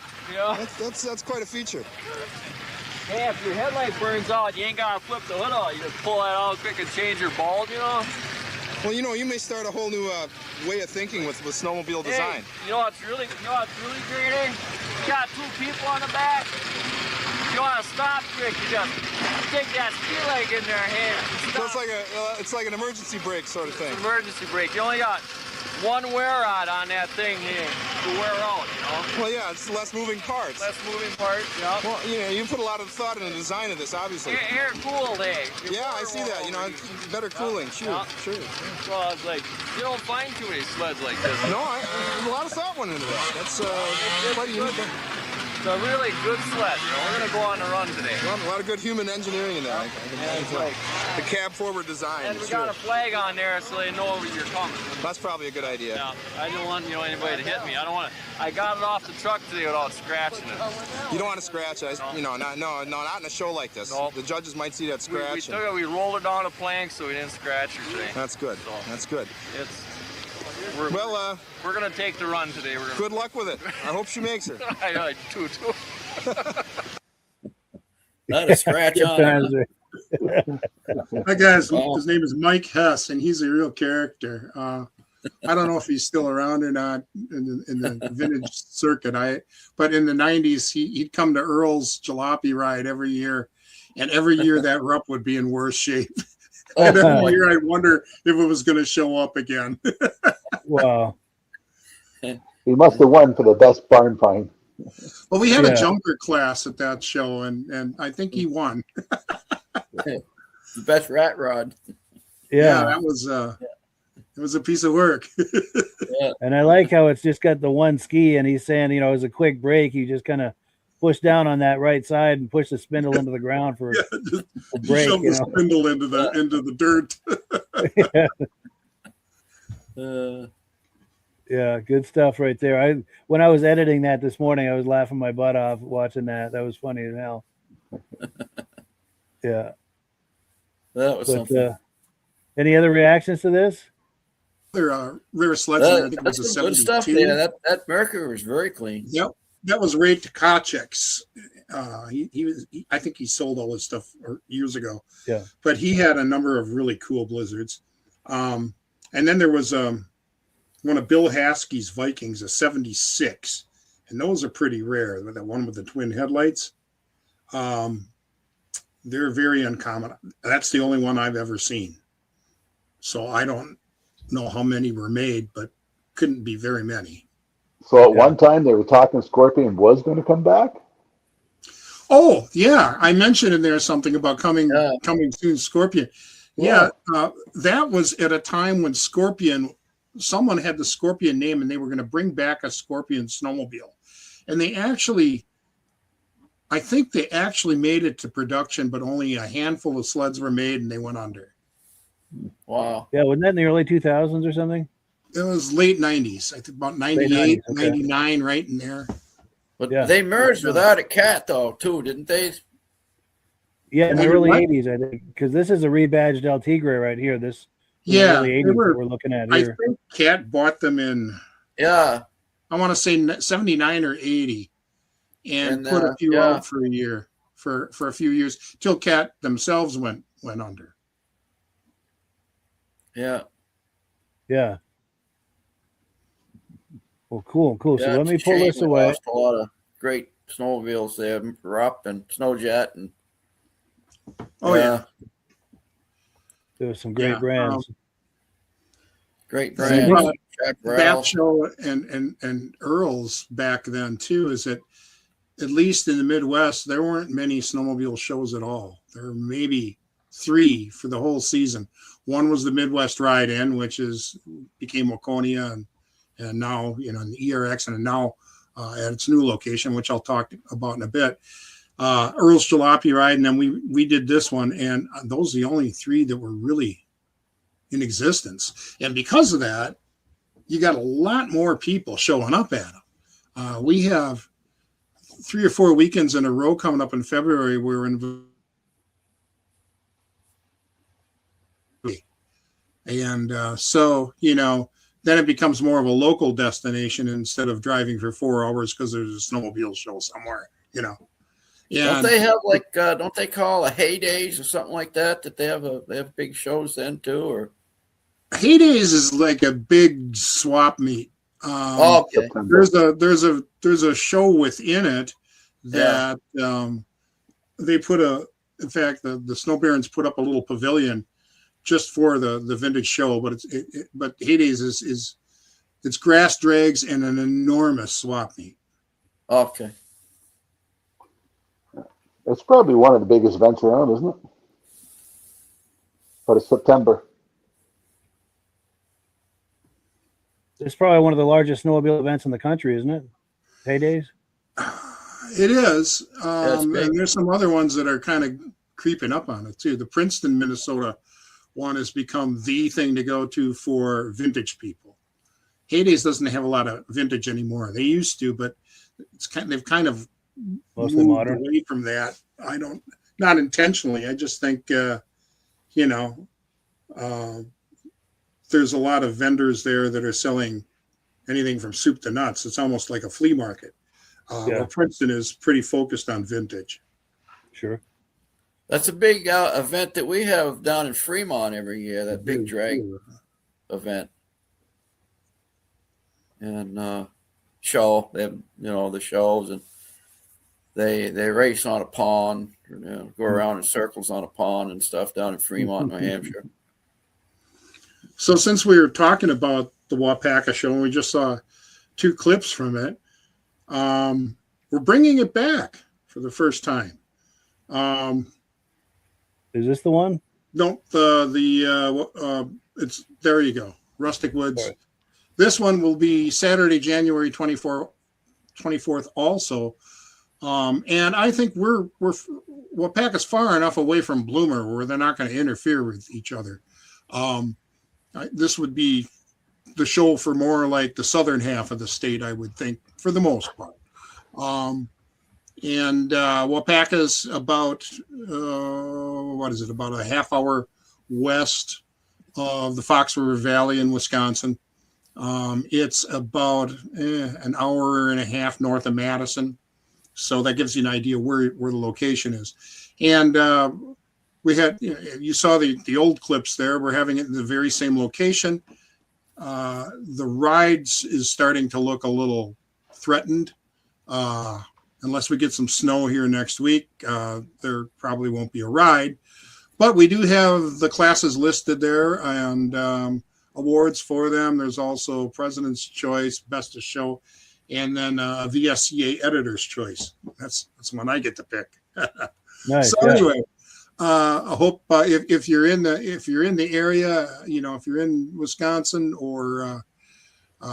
That's quite a feature. Hey, if your headlight burns out, you ain't gotta flip the hood out. You just pull that out quick and change your bulb, Well, you may start a whole new way of thinking with snowmobile design. Hey, what's really great, You got two people on the back. You want to stop quick, you just take that ski leg in their hand. So it's like an emergency brake sort of thing. Emergency brake. You only got one wear rod on that thing here to wear out, you know? Well, yeah, it's less moving parts. Less moving parts, yeah. Well, you put a lot of thought in the design of this, obviously. Air cool day. Yeah, I see that. It's better cooling. Sure. Well, it's like, you don't find too many sleds like this. No, a lot of thought went into that. That's quite a unique. It's a really good sled. We're going to go on a run today. Well, a lot of good human engineering in there. I can tell. The cab forward design. And we got a flag on there so they know you're coming. That's probably a good idea. Yeah, I don't want anybody to hit me. I got it off the truck today without scratching it. You don't want to scratch it. Not in a show like this. No. The judges might see that scratch. We rolled it down a plank so we didn't scratch her today. That's good. So, that's good. We're gonna take the run today. Good luck with it. I hope she makes it. I too. Not a scratch on it. That guy's his name is Mike Hess, and he's a real character. I don't know if he's still around or not in the vintage circuit. But in the '90s, he'd come to Earl's jalopy ride every year, and every year that rup would be in worse shape. And every year I'd wonder if it was going to show up again. Wow. He must have won for the best barn find. Well, we had a jumper class at that show, and I think he won. The best rat rod. Yeah, that was it was a piece of work. And I like how it's just got the one ski, and he's saying, it was a quick break. You just kind of push down on that right side and push the spindle into the ground for a break. Shove the spindle into the dirt. Yeah, good stuff right there. When I was editing that this morning, I was laughing my butt off watching that. That was funny as hell. Yeah. That was something. Any other reactions to this? Rear sleds. I think it was a good 72. stuff there. That Mercury was very clean. Yep. That was Ray Tkachek's. I think he sold all his stuff years ago. Yeah. But he had a number of really cool blizzards. And then there was one of Bill Haskey's Vikings, a 76. And those are pretty rare. That one with the twin headlights. They're very uncommon. That's the only one I've ever seen. So I don't know how many were made, but couldn't be very many. So at one time they were talking Scorpion was going to come back? Oh, yeah. I mentioned in there something about coming soon, Scorpion. Yeah, that was at a time when someone had the Scorpion name and they were going to bring back a Scorpion snowmobile. And I think they actually made it to production, but only a handful of sleds were made and they went under. Wow. Yeah, wasn't that in the early 2000s or something? It was late 90s. I think about 98, 99, right in there. But they merged without a cat, though, too, didn't they? Yeah, in the early 80s, I think, because this is a rebadged El Tigre right here. This early 80s that we're looking at here. I think Cat bought them in, I want to say 79 or 80, and put a few out for a year, for a few years, till Cat themselves went under. Yeah. Yeah. Well, cool. So let me pull this away. Lost a lot of great snowmobiles there, Rupp and Snowjet, and yeah. There was some great brands. Great brands. That show and Earl's back then too is that at least in the Midwest there weren't many snowmobile shows at all. There were maybe 3 for the whole season. One was the Midwest Ride-In, which became Waconia, and now in the ERX, and now at its new location, which I'll talk about in a bit. Earl's Jalopy Ride, and then we did this one, and those are the only 3 that were really in existence. And because of that, you got a lot more people showing up at them. We have 3 or 4 weekends in a row coming up in February. We're in. And so, then it becomes more of a local destination instead of driving for 4 hours because there's a snowmobile show somewhere, Yeah. Don't they have don't they call a Heydays or something like that? That they have big shows then too, or Heydays is like a big swap meet. There's a show within it that they put in fact, the Snow Barons put up a little pavilion just for the vintage show, but but Heydays is it's grass drags and an enormous swap meet. Okay. It's probably one of the biggest events around, isn't it? For September. It's probably one of the largest snowmobile events in the country, isn't it? Heydays? It is. That's big. And there's some other ones that are kind of creeping up on it too. The Princeton, Minnesota one has become the thing to go to for vintage people. Heydays doesn't have a lot of vintage anymore. They used to, but they've kind of Mostly moved modern. away from that. Not intentionally. I just think, there's a lot of vendors there that are selling anything from soup to nuts. It's almost like a flea market. Well, Princeton is pretty focused on vintage. Sure. That's a big event that we have down in Fremont every year, that big drag event. And show, they have, the shows, and they race on a pond, go around in circles on a pond and stuff down in Fremont, New Hampshire. So since we were talking about the Wapaka show and we just saw 2 clips from it, we're bringing it back for the first time. Is this the one? No, it's there you go. Rustic Woods. Right. This one will be Saturday, January 24th also. And I think we're Wapaka's far enough away from Bloomer where they're not going to interfere with each other. This would be the show for more like the southern half of the state, I would think, for the most part. And Wapaka's about about a half hour west of the Fox River Valley in Wisconsin. It's about an hour and a half north of Madison, so that gives you an idea where the location is. And we had, you saw the old clips there. We're having it in the very same location. The rides is starting to look a little threatened. Unless we get some snow here next week, there probably won't be a ride. But we do have the classes listed there and awards for them. There's also President's Choice, Best of Show, and then VSCA Editor's Choice. That's one I get to pick. Nice. So anyway, I hope if you're in the area, if you're in Wisconsin or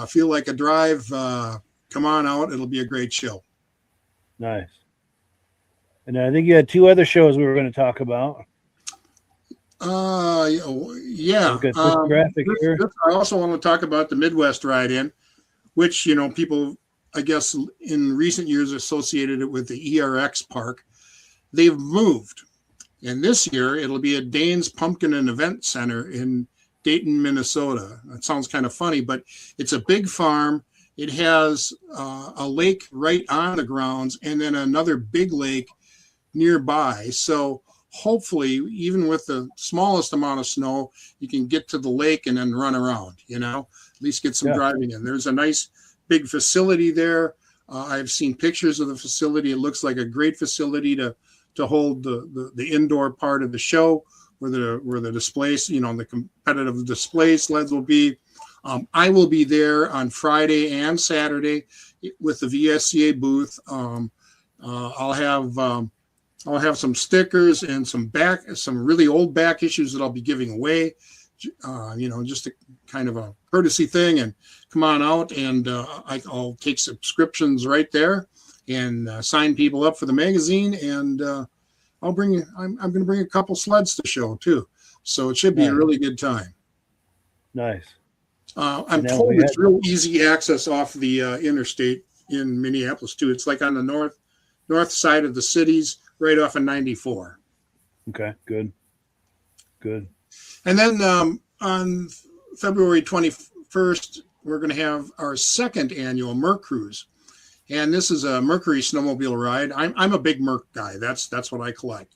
feel like a drive, come on out. It'll be a great show. Nice. And I think you had 2 other shows we were going to talk about. Yeah. I've got this graphic here. I also want to talk about the Midwest Ride-In, which, people, I guess, in recent years associated it with the ERX Park. They've moved. And this year, it'll be at Dane's Pumpkin and Event Center in Dayton, Minnesota. That sounds kind of funny, but it's a big farm. It has a lake right on the grounds and then another big lake nearby. So hopefully, even with the smallest amount of snow, you can get to the lake and then run around, at least get some driving in. There's a nice big facility there. I've seen pictures of the facility. It looks like a great facility to hold the indoor part of the show where the displays, the competitive display sleds will be. I will be there on Friday and Saturday with the VSCA booth. I'll have some stickers and some really old back issues that I'll be giving away. Just a kind of a courtesy thing. And come on out, and I'll take subscriptions right there and sign people up for the magazine. And I'm going to bring a couple sleds to show too. So it should be a really good time. Nice. I'm told it's real easy access off the interstate in Minneapolis too. It's like on the north side of the cities, right off of 94. Okay, good. And then on February 21st, we're going to have our 2nd annual Merc Cruise. And this is a Mercury snowmobile ride. I'm a big Merc guy. That's what I collect.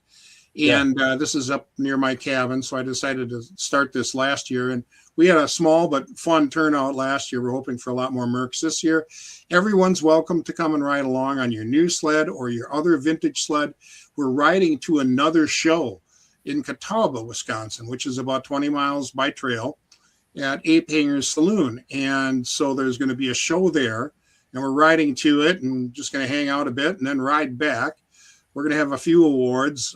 And this is up near my cabin, so I decided to start this last year. And we had a small but fun turnout last year. We're hoping for a lot more Mercs this year. Everyone's welcome to come and ride along on your new sled or your other vintage sled. We're riding to another show in Catawba, Wisconsin, which is about 20 miles by trail at Ape Hangers Saloon. And so there's going to be a show there, and we're riding to it and just going to hang out a bit and then ride back. We're going to have a few awards,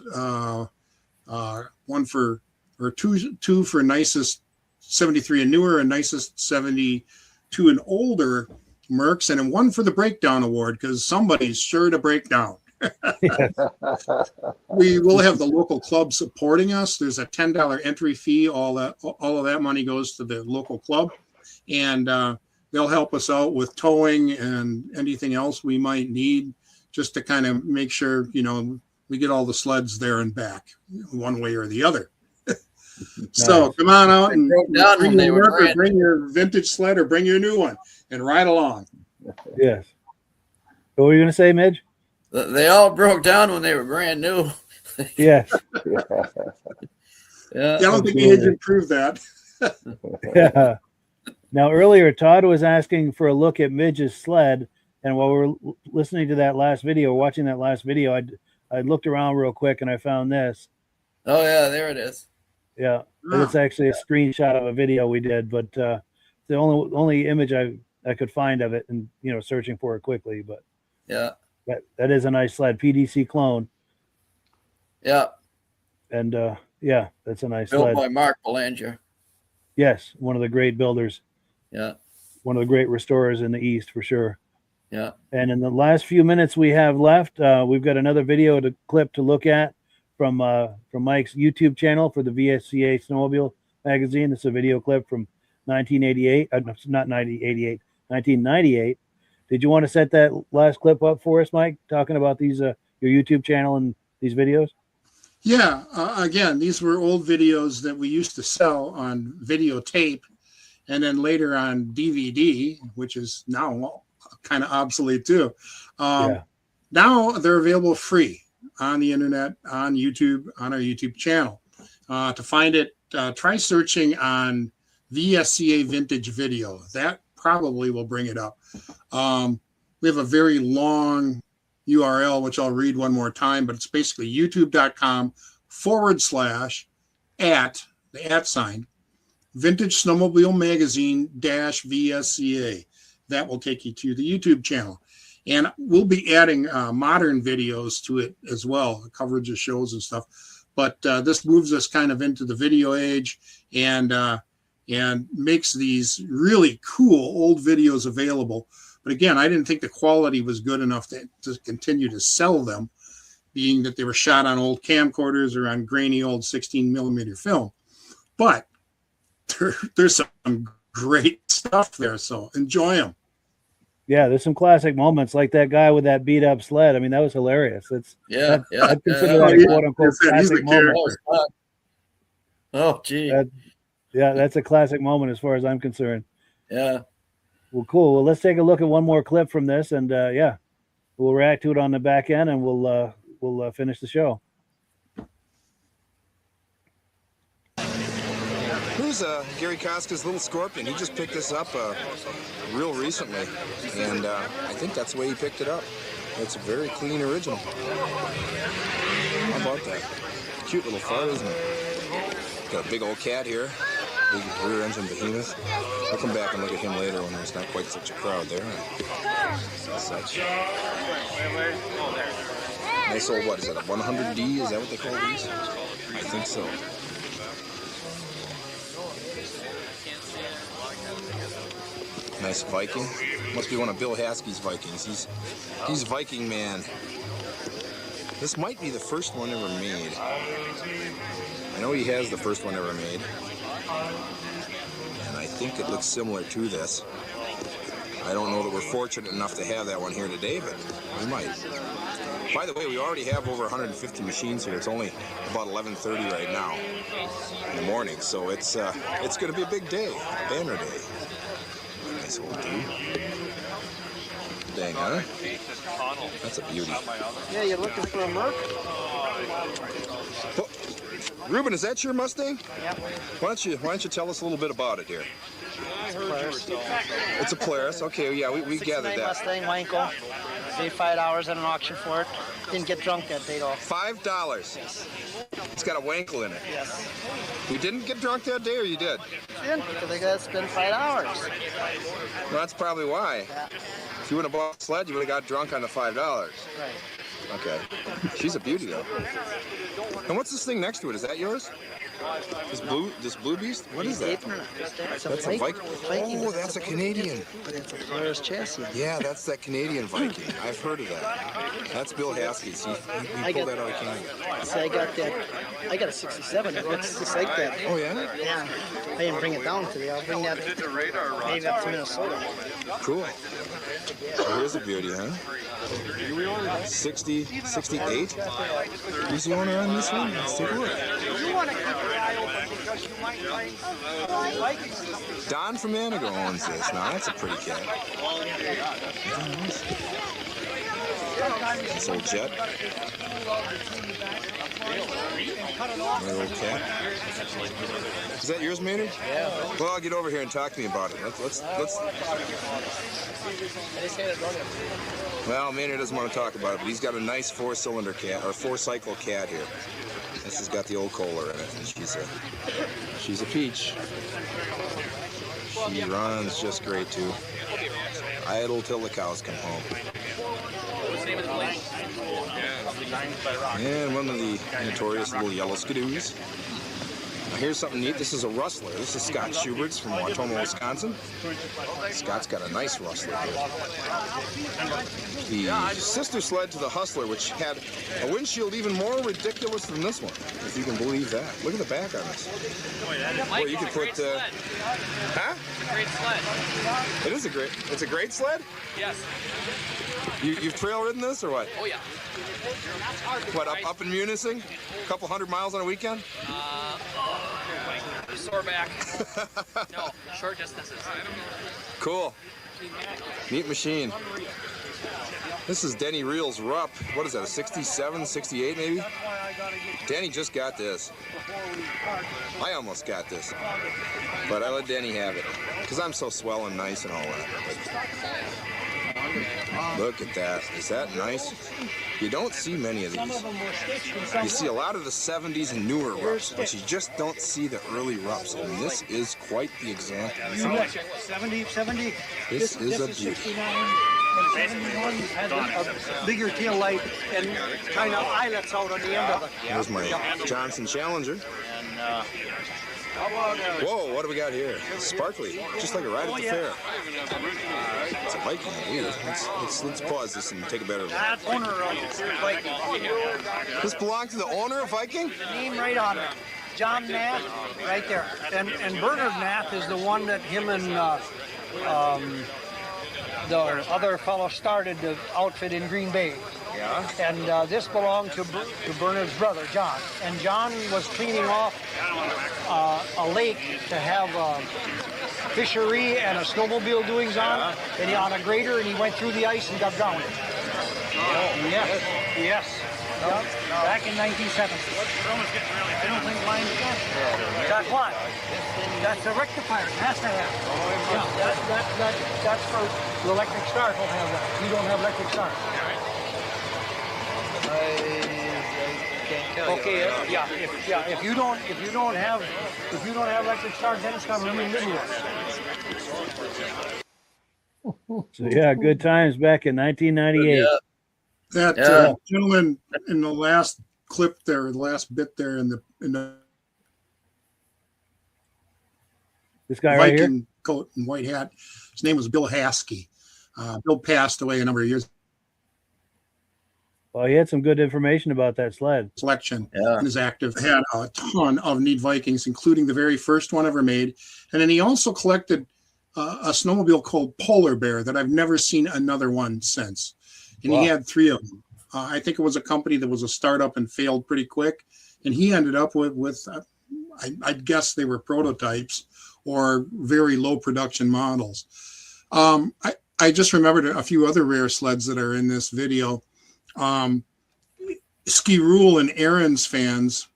two for nicest 73 and newer and nicest 72 and older Mercs, and then one for the breakdown award, because somebody's sure to break down. We will have the local club supporting us. There's a $10 entry fee. All of that money goes to the local club, and they'll help us out with towing and anything else we might need, just to kind of make sure, we get all the sleds there and back one way or the other. So come on out and bring your vintage sled or bring your new one and ride along. Yes. What were you going to say, Midge? They all broke down when they were brand new. Yes. I don't think age improved that. Yeah. Now, earlier, Todd was asking for a look at Midge's sled. And while we were listening to that last video, watching that last video, I looked around real quick and I found this. Oh, yeah, there it is. Yeah. It's actually a screenshot of a video we did, but the only image I could find of it, and searching for it quickly. But yeah, that is a nice sled, PDC clone. Yeah. And that's a nice built sled. by Mark Belanger. Yes, one of the great builders. Yeah. One of the great restorers in the East for sure. Yeah. And in the last few minutes we have left, we've got another video clip to look at from Mike's YouTube channel for the VSCA Snowmobile magazine. This is a video clip from 1998. Did you want to set that last clip up for us, Mike, talking about these your YouTube channel and these videos? Yeah. Again, these were old videos that we used to sell on videotape and then later on DVD, which is now kind of obsolete too. Now they're available free on the internet, on YouTube, on our YouTube channel. To find it, try searching on VSCA Vintage Video. That probably will bring it up. We have a very long URL, which I'll read one more time, but it's basically youtube.com/ @ Vintage Snowmobile Magazine -VSCA. That will take you to the YouTube channel. And we'll be adding modern videos to it as well, coverage of shows and stuff. But this moves us kind of into the video age and makes these really cool old videos available. But again, I didn't think the quality was good enough to continue to sell them, being that they were shot on old camcorders or on grainy old 16 millimeter film. But there's some great stuff there, so enjoy them. Yeah, there's some classic moments, like that guy with that beat up sled. I mean, that was hilarious. I'd consider that a quote unquote classic moment. Oh, gee. That's a classic moment as far as I'm concerned. Yeah. Well, cool. Well, let's take a look at one more clip from this, and we'll react to it on the back end, and we'll finish the show. Here's Gary Koska's Little Scorpion. He just picked this up real recently, and I think that's the way he picked it up. It's a very clean original. How about that? Cute little fart, isn't it? Got a big old cat here, big rear engine behemoth. I'll come back and look at him later when there's not quite such a crowd there. Such. Nice old, what is it, a 100D? Is that what they call these? I think so. Nice Viking. Must be one of Bill Haskey's Vikings. He's Viking man. This might be the first one ever made. I know he has the first one ever made. And I think it looks similar to this. I don't know that we're fortunate enough to have that one here today, but we might. By the way, we already have over 150 machines here. It's only about 11:30 right now in the morning, so it's going to be a big day, a banner day. Nice old dude. Mustang, huh? That's a beauty. Yeah, you're looking for a Merc? Well, Ruben, is that your Mustang? Yep. Why don't you tell us a little bit about it here? It's a Polaris. Okay, yeah, we gathered that. Mustang, Wanko. Paid $5 at an auction for it. Didn't get drunk that day though. $5. It's got a Wankel in it. Yes. You didn't get drunk that day, or you did? Didn't, because I got to spend $5. Well, that's probably why. Yeah. If you would have bought a sled, you would have got drunk on the $5. Right. Okay. She's a beauty, though. And what's this thing next to it? Is that yours? This blue beast? What is that? That's a Viking. Oh, that's a Canadian. But it's a Polaris chassis. Yeah, that's that Canadian Viking. I've heard of that. That's Bill Haskey's. He pulled that out of Canada. See, I got a 67. It looks just like that. Oh, yeah? Yeah. I didn't bring it down today. I'll bring that maybe up to Minnesota. Cool. So here's a beauty, huh? 68? Who's the owner on this one? Let's take a look. Don from Anago owns this. Now, that's a pretty cat. This old Jet. My old cat. Is that yours, Maynard? Yeah. Well, I'll get over here and talk to me about it. Let's. Well, Maynard doesn't want to talk about it, but he's got a nice four-cylinder cat, or four-cycle cat here. This has got the old Kohler in it, and she's a peach. She runs just great, too. Idle till the cows come home. And one of the notorious little yellow skidoos. Now here's something neat. This is a rustler. This is Scott Schubert's from Wautoma, Wisconsin. Scott's got a nice rustler here. The sister sled to the Hustler, which had a windshield even more ridiculous than this one, if you can believe that. Look at the back on this. Boy, you could put, huh? Great sled. It's a great sled? Yes. You've trail ridden this or what? Oh yeah. What, up in Munising? A couple 100 miles on a weekend? Sore back. No, short distances. Cool. Neat machine. This is Denny Reel's Rupp. What is that, a 67, 68 maybe? Denny just got this. I almost got this. But I let Denny have it. Because I'm so swell and nice and all that. But look at that. Is that nice? You don't see many of these. You see a lot of the 70s and newer Rupps, but you just don't see the early Rupps. And this is quite the example. 70. This is a beauty. And 71 has a bigger tail light and kind of eyelets out on the end of it. Here's my Johnson Challenger. Whoa, what do we got here? Sparkly, just like a ride at the fair. It's a Viking. Let's pause this and take a better look. That owner of Viking. This belongs to the owner of Viking? The name right on it. John Nath, right there. And Bernard Nath is the one that him and the other fellow started the outfit in Green Bay. Yeah. And this belonged to Bernard's brother, John. And John was cleaning off a lake to have a fishery and a snowmobile doings on, and he on a grader, and he went through the ice and got drowned. Yes. Yep. Back in 1970. I don't think mine's got. That's what? That's a rectifier. It has to have. That's for the electric start. Don't have that. You don't have electric start. I can't tell you. Okay, if you don't have electric start, then it's got to remain little. So yeah, good times back in 1998. That gentleman in the last clip there, the last bit there in the This guy right here, Viking coat and white hat, his name was Bill Haskey. Bill passed away a number of years. well, he had some good information about that sled. Selection in his active had a ton of neat Vikings, including the very first one ever made. And then he also collected a snowmobile called Polar Bear that I've never seen another one since. And he had 3 of them. I think it was a company that was a startup and failed pretty quick. And he ended up with I'd guess they were prototypes or very low production models. I just remembered a few other rare sleds that are in this video. Ski Rule and Aaron's fans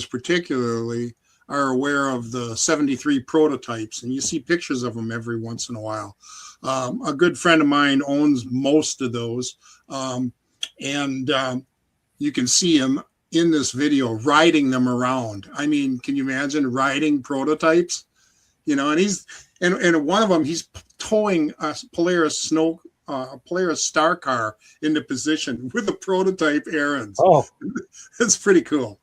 particularly, are aware of the 73 prototypes, and you see pictures of them every once in a while. A good friend of mine owns most of those, and you can see him in this video riding them around. I mean, can you imagine riding prototypes? You know, and one of them, he's towing a Polaris Star Car into position with a prototype Aaron's. Oh, it's pretty cool.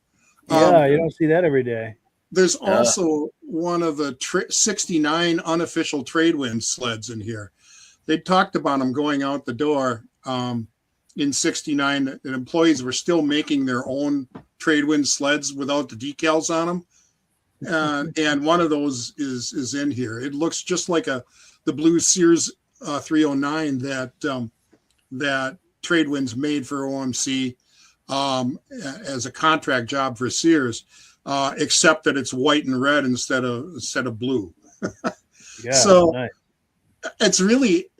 Yeah, you don't see that every day. There's also one of the 69 unofficial Tradewind sleds in here. They talked about them going out the door in 69, that employees were still making their own Tradewind sleds without the decals on them. And one of those is in here. It looks just like the blue Sears 309 that Tradewinds made for OMC as a contract job for Sears. Except that it's white and red instead of blue. Yeah, so nice. It's really,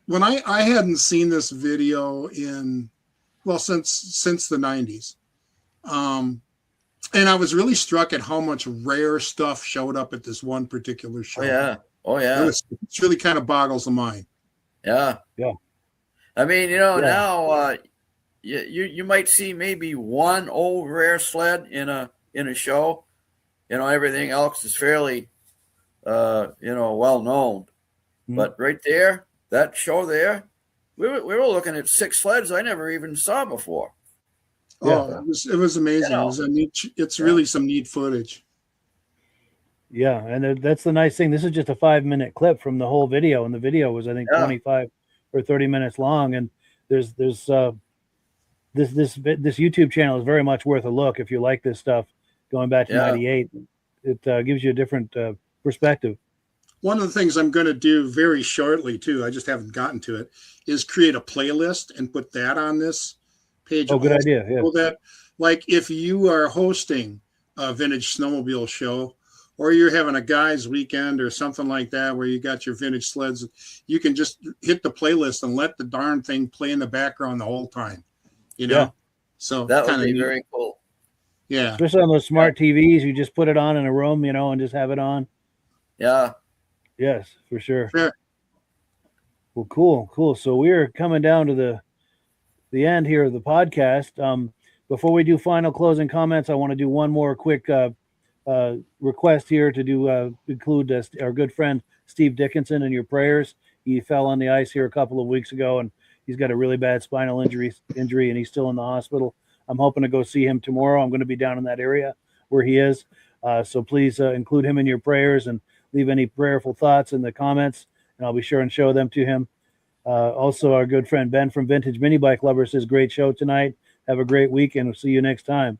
when I hadn't seen this video since the 90s. And I was really struck at how much rare stuff showed up at this one particular show. Oh yeah. It's really kind of boggles the mind. Yeah. I mean, now you might see maybe one old rare sled in a show. Everything else is fairly well known. Mm-hmm. But right there, that show there, we were looking at 6 sleds I never even saw before. Oh, it was amazing. It was it's really some neat footage. Yeah, and that's the nice thing. This is just a 5-minute clip from the whole video, and the video was, I think, 25 or 30 minutes long. And there's this YouTube channel is very much worth a look if you like this stuff. Going back to 98, it gives you a different perspective. One of the things I'm going to do very shortly too, I just haven't gotten to it, is create a playlist and put that on this page. Oh, good idea. Yeah. So that, like, if you are hosting a vintage snowmobile show, or you're having a guys' weekend or something like that, where you got your vintage sleds, you can just hit the playlist and let the darn thing play in the background the whole time. Yeah. So that would be very cool. Yeah. Especially on those smart TVs, you just put it on in a room, and just have it on. Yeah. Yes, for sure. Sure. Well, cool. So we're coming down to the end here of the podcast. Before we do final closing comments, I want to do one more quick request here to include our good friend Steve Dickinson in your prayers. He fell on the ice here a couple of weeks ago, and he's got a really bad spinal injury, and he's still in the hospital. I'm hoping to go see him tomorrow. I'm going to be down in that area where he is. So please include him in your prayers and leave any prayerful thoughts in the comments, and I'll be sure and show them to him. Also, our good friend Ben from Vintage Mini Bike Lovers says, great show tonight. Have a great weekend. We'll see you next time.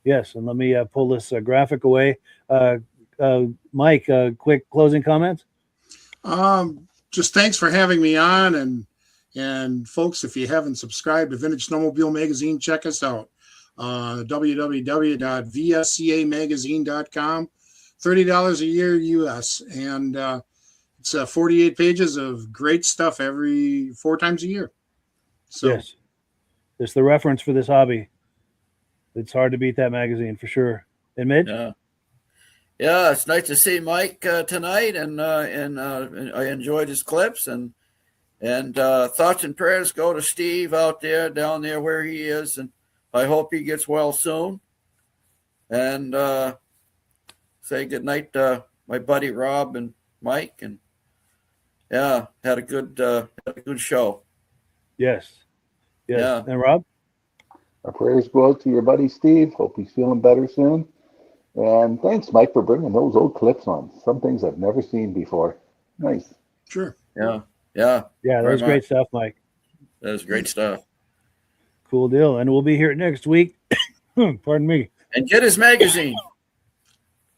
Yes, and let me pull this graphic away. Mike, quick closing comments? Just thanks for having me on, and folks, if you haven't subscribed to Vintage Snowmobile Magazine, check us out. www.vscamagazine.com. $30 a year US, and it's 48 pages of great stuff every 4 times a year. So yes, it's the reference for this hobby. It's hard to beat that magazine for sure. And Midge? Yeah, it's nice to see Mike tonight, and I enjoyed his clips, and thoughts and prayers go to Steve down there where he is, and I hope he gets well soon. And say good night to my buddy Rob and Mike, and had a good show. Yes. Yeah. And Rob? Our prayers go out to your buddy Steve. Hope he's feeling better soon. And thanks, Mike, for bringing those old clips on. Some things I've never seen before. Nice. Sure. Yeah. That was great stuff, Mike. That was great stuff. Cool deal. And we'll be here next week. Pardon me. And get his magazine.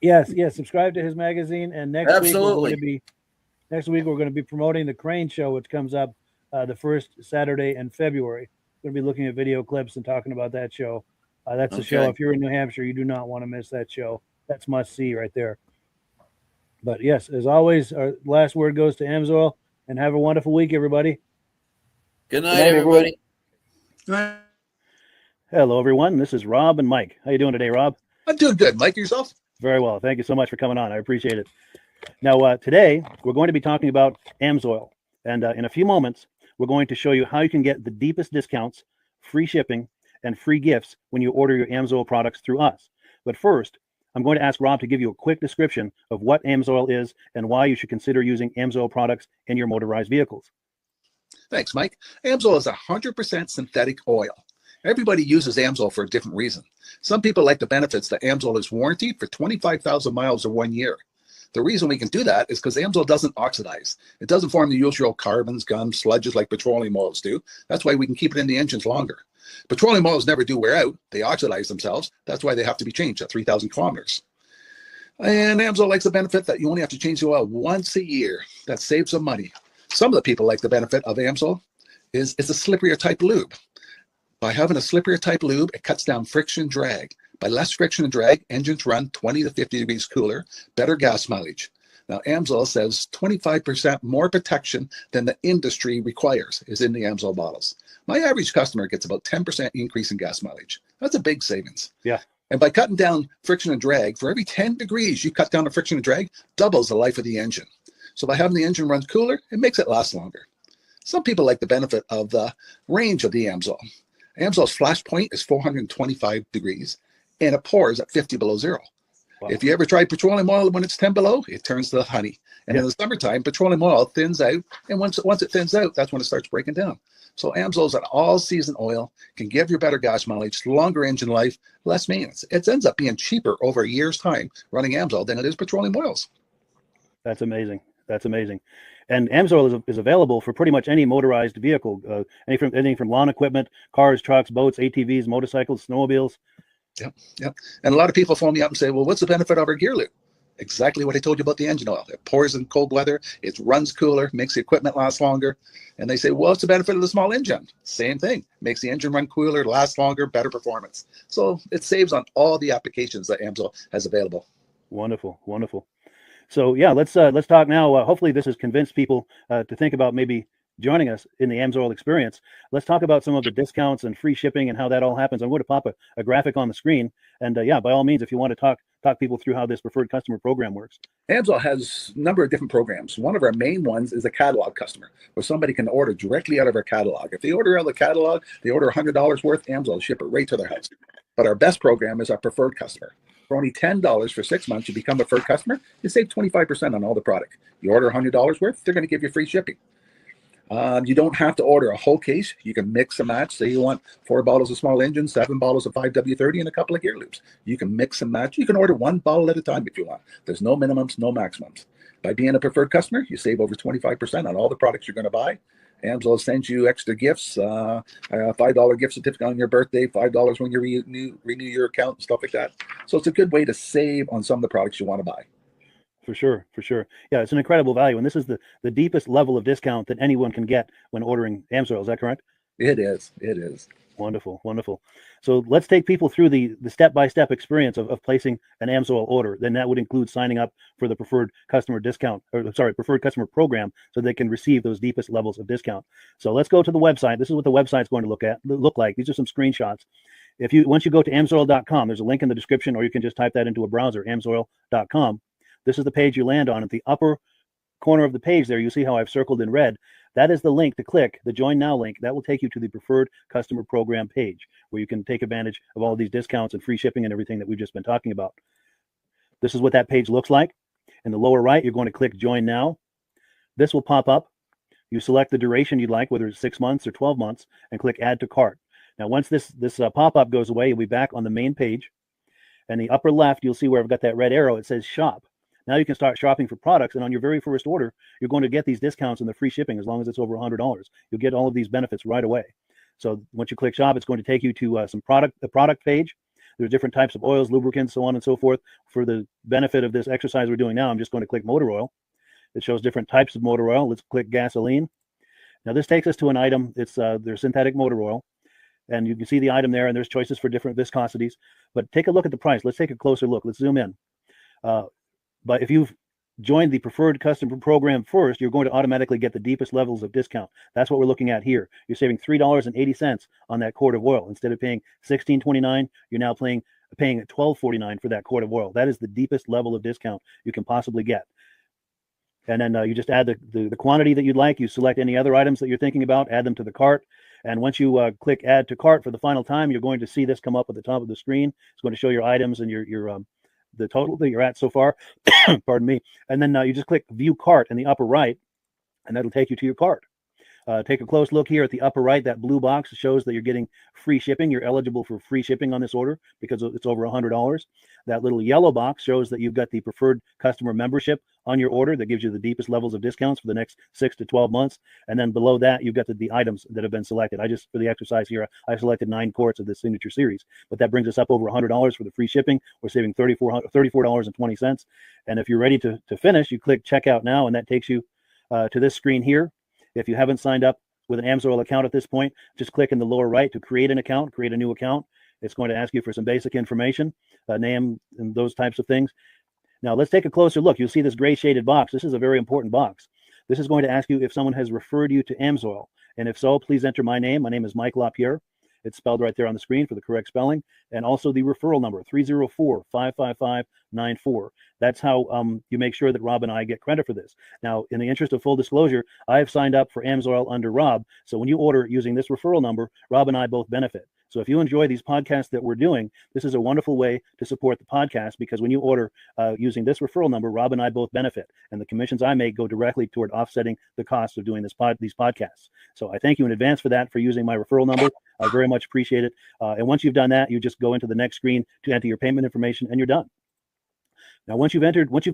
Yes. Subscribe to his magazine. And next week we're going to be promoting the Crane Show, which comes up the first Saturday in February. We're going to be looking at video clips and talking about that show. That's the show. If you're in New Hampshire, you do not want to miss that show. That's must see right there. But yes, as always, our last word goes to AMSOIL, and have a wonderful week, everybody. Good night, everybody. Hello, everyone. This is Rob and Mike. How you doing today, Rob? I'm doing good. Mike, yourself? Very well. Thank you so much for coming on. I appreciate it. Now, today, we're going to be talking about AMSOIL. And in a few moments, we're going to show you how you can get the deepest discounts, free shipping, and free gifts when you order your AMSOIL products through us. But first, I'm going to ask Rob to give you a quick description of what AMSOIL is and why you should consider using AMSOIL products in your motorized vehicles. Thanks, Mike. AMSOIL is 100% synthetic oil. Everybody uses AMSOIL for a different reason. Some people like the benefits that AMSOIL is warranted for 25,000 miles or 1 year. The reason we can do that is because AMSOIL doesn't oxidize. It doesn't form the usual carbons, gums, sludges like petroleum oils do. That's why we can keep it in the engines longer. Petroleum oils never do wear out. They oxidize themselves. That's why they have to be changed at 3,000 kilometers. And AMSOIL likes the benefit that you only have to change the oil once a year. That saves some money. Some of the people like the benefit of AMSOIL is it's a slipperier type lube. By having a slipperier type lube, it cuts down friction and drag. By less friction and drag, engines run 20 to 50 degrees cooler, better gas mileage. Now, AMSOIL says 25% more protection than the industry requires is in the AMSOIL bottles. My average customer gets about 10% increase in gas mileage. That's a big savings. Yeah. And by cutting down friction and drag, for every 10 degrees you cut down the friction and drag, doubles the life of the engine. So by having the engine run cooler, it makes it last longer. Some people like the benefit of the range of the AMSOIL. AMSOIL's flash point is 425 degrees, and it pours at 50 below zero. Wow. If you ever tried petroleum oil when it's 10 below, it turns to honey. And in the summertime, petroleum oil thins out, and once it thins out, that's when it starts breaking down. So AMSOIL is an all-season oil, can give you better gas mileage, longer engine life, less maintenance. It ends up being cheaper over a year's time running AMSOIL than it is petroleum oils. That's amazing. That's amazing. And AMSOIL is available for pretty much any motorized vehicle, anything from lawn equipment, cars, trucks, boats, ATVs, motorcycles, snowmobiles. Yep. And a lot of people phone me up and say, well, what's the benefit of our gear lube? Exactly what I told you about the engine oil. It pours in cold weather, it runs cooler, makes the equipment last longer. And they say, well, what's the benefit of the small engine? Same thing. Makes the engine run cooler, last longer, better performance. So it saves on all the applications that AMSOIL has available. Wonderful, wonderful. So yeah, let's talk now. Hopefully this has convinced people to think about maybe joining us in the AMSOIL experience. Let's talk about some of the discounts and free shipping and how that all happens. I'm going to pop a graphic on the screen. And yeah, by all means, if you want to talk people through how this preferred customer program works. AMSOIL has a number of different programs. One of our main ones is a catalog customer, where somebody can order directly out of our catalog. If they order out of the catalog, they order $100 worth, AMSOIL will ship it right to their house. But our best program is our preferred customer. For only $10 for 6 months, you become a preferred customer, you save 25% on all the product. You order $100 worth, they're going to give you free shipping. You don't have to order a whole case. You can mix and match. Say you want 4 bottles of small engine, 7 bottles of 5W30, and a couple of gear loops. You can mix and match. You can order 1 bottle at a time if you want. There's no minimums, no maximums. By being a preferred customer, you save over 25% on all the products you're going to buy. AMSOIL sends you extra gifts, a $5 gift certificate on your birthday, $5 when you renew your account, and stuff like that. So it's a good way to save on some of the products you want to buy. For sure. Yeah, it's an incredible value. And this is the deepest level of discount that anyone can get when ordering AMSOIL. Is that correct? It is. Wonderful. So let's take people through the step-by-step experience of placing an AMSOIL order. Then that would include signing up for the preferred customer preferred customer program, so they can receive those deepest levels of discount. So let's go to the website. This is what the website's going to look like. These are some screenshots. Once you go to amsoil.com, there's a link in the description, or you can just type that into a browser, amsoil.com. This is the page you land on. At the upper corner of the page there, you see how I've circled in red. That is the link to click, the Join Now link. That will take you to the Preferred Customer Program page, where you can take advantage of all these discounts and free shipping and everything that we've just been talking about. This is what that page looks like. In the lower right, you're going to click Join Now. This will pop up. You select the duration you'd like, whether it's 6 months or 12 months, and click Add to Cart. Now, once this pop-up goes away, you'll be back on the main page. And the upper left, you'll see where I've got that red arrow. It says Shop. Now you can start shopping for products, and on your very first order, you're going to get these discounts and the free shipping as long as it's over $100. You'll get all of these benefits right away. So once you click Shop, it's going to take you to the product page. There's different types of oils, lubricants, so on and so forth. For the benefit of this exercise we're doing now, I'm just going to click motor oil. It shows different types of motor oil. Let's click gasoline. Now this takes us to an item. It's their synthetic motor oil. And you can see the item there, and there's choices for different viscosities. But take a look at the price. Let's take a closer look. Let's zoom in. But if you've join the preferred customer program first, you're going to automatically get the deepest levels of discount. That's what we're looking at here. You're saving $3.80 on that quart of oil. Instead of paying $16.29, you're now paying $12.49 for that quart of oil. That is the deepest level of discount you can possibly get. And then you just add the quantity that you'd like. You select any other items that you're thinking about, add them to the cart. And once you click add to cart for the final time, you're going to see this come up at the top of the screen. It's going to show your items and your the total that you're at so far. Pardon me. And then you just click view cart in the upper right, and that'll take you to your cart. Take a close look here at the upper right. That blue box shows that you're getting free shipping. You're eligible for free shipping on this order because it's over $100. That little yellow box shows that you've got the preferred customer membership on your order that gives you the deepest levels of discounts for the next 6 to 12 months. And then below that, you've got the items that have been selected. For the exercise here, I selected 9 quarts of the signature series, but that brings us up over $100 for the free shipping. We're saving $34.20. And if you're ready to finish, you click checkout now, and that takes you to this screen here. If you haven't signed up with an AMSOIL account at this point, just click in the lower right to create an account, create a new account. It's going to ask you for some basic information, name and those types of things. Now let's take a closer look. You'll see this gray shaded box. This is a very important box. This is going to ask you if someone has referred you to AMSOIL. And if so, please enter my name. My name is Mike LaPierre. It's spelled right there on the screen for the correct spelling. And also the referral number, 304-555-94. That's how you make sure that Rob and I get credit for this. Now, in the interest of full disclosure, I have signed up for AMSOIL under Rob. So when you order using this referral number, Rob and I both benefit. So if you enjoy these podcasts that we're doing, this is a wonderful way to support the podcast, because when you order using this referral number, Rob and I both benefit. And the commissions I make go directly toward offsetting the cost of doing these podcasts. So I thank you in advance for that, for using my referral number. I very much appreciate it. And once you've done that, you just go into the next screen to enter your payment information, and you're done. Now, once you've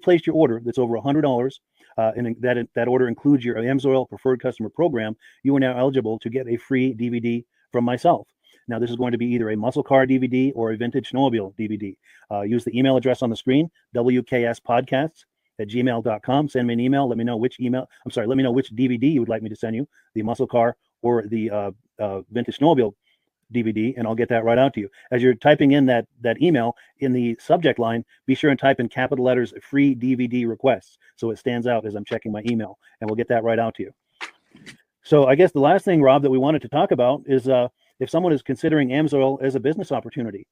placed your order that's over $100, and that order includes your AMSOIL preferred customer program, you are now eligible to get a free DVD from myself. Now, this is going to be either a muscle car DVD or a vintage snowmobile DVD. Use the email address on the screen, wkspodcasts@gmail.com. Send me an email. Let me know which DVD you would like me to send you, the muscle car or the vintage snowmobile DVD, and I'll get that right out to you. As you're typing in that email, in the subject line, be sure and type in capital letters free DVD requests, so it stands out as I'm checking my email, and we'll get that right out to you. So I guess the last thing, Rob, that we wanted to talk about is if someone is considering AMSOIL as a business opportunity.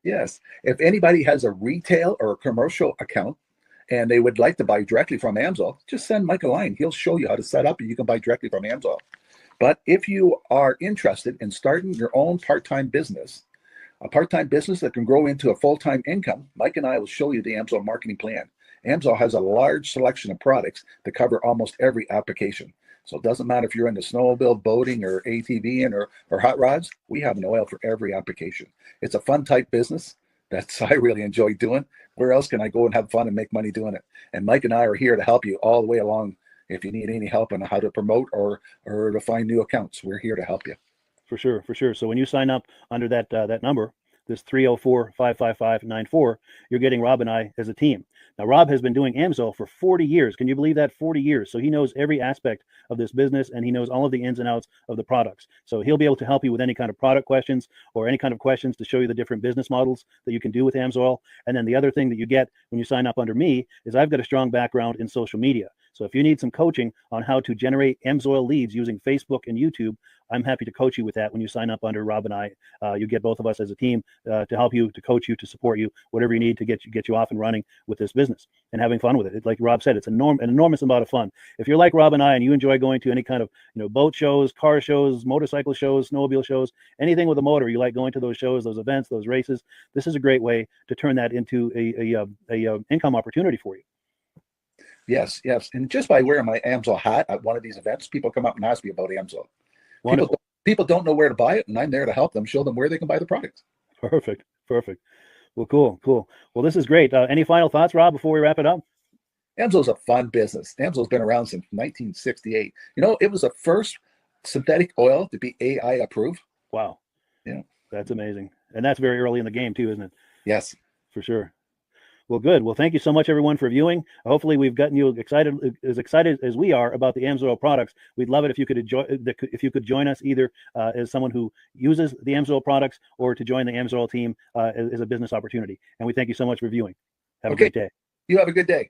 Yes. If anybody has a retail or a commercial account and they would like to buy directly from AMSOIL, just send Mike a line. He'll show you how to set up, and you can buy directly from AMSOIL. But if you are interested in starting your own part-time business, a part-time business that can grow into a full-time income, Mike and I will show you the AMSOIL marketing plan. AMSOIL has a large selection of products that cover almost every application. So it doesn't matter if you're into snowmobile, boating, or ATVing, or hot rods. We have an oil for every application. It's a fun type business that's I really enjoy doing. Where else can I go and have fun and make money doing it? And Mike and I are here to help you all the way along. If you need any help on how to promote or to find new accounts, we're here to help you. For sure. So when you sign up under that number, this 304-555-94, you're getting Rob and I as a team. Now, Rob has been doing AMSOIL for 40 years. Can you believe that? 40 years. So he knows every aspect of this business, and he knows all of the ins and outs of the products. So he'll be able to help you with any kind of product questions or any kind of questions to show you the different business models that you can do with AMSOIL. And then the other thing that you get when you sign up under me is I've got a strong background in social media. So if you need some coaching on how to generate AMSOIL leads using Facebook and YouTube, I'm happy to coach you with that when you sign up under Rob and I. You get both of us as a team to help you, to coach you, to support you, whatever you need to get you off and running with this business and having fun with it. Like Rob said, it's an enormous amount of fun. If you're like Rob and I and you enjoy going to any kind of boat shows, car shows, motorcycle shows, snowmobile shows, anything with a motor, you like going to those shows, those events, those races, this is a great way to turn that into a income opportunity for you. Yes. And just by wearing my AMSOIL hat at one of these events, people come up and ask me about AMSOIL. People don't know where to buy it, and I'm there to help them, show them where they can buy the product. Perfect. Well, cool. Well, this is great. Any final thoughts, Rob, before we wrap it up? AMSOIL's a fun business. AMSOIL's been around since 1968. It was the first synthetic oil to be AI approved. Wow. Yeah. That's amazing. And that's very early in the game too, isn't it? Yes. For sure. Well, good. Well, thank you so much, everyone, for viewing. Hopefully, we've gotten you excited as we are about the AMSOIL products. We'd love it if you could join us either as someone who uses the AMSOIL products or to join the AMSOIL team as a business opportunity. And we thank you so much for viewing. Have a great day. You have a good day.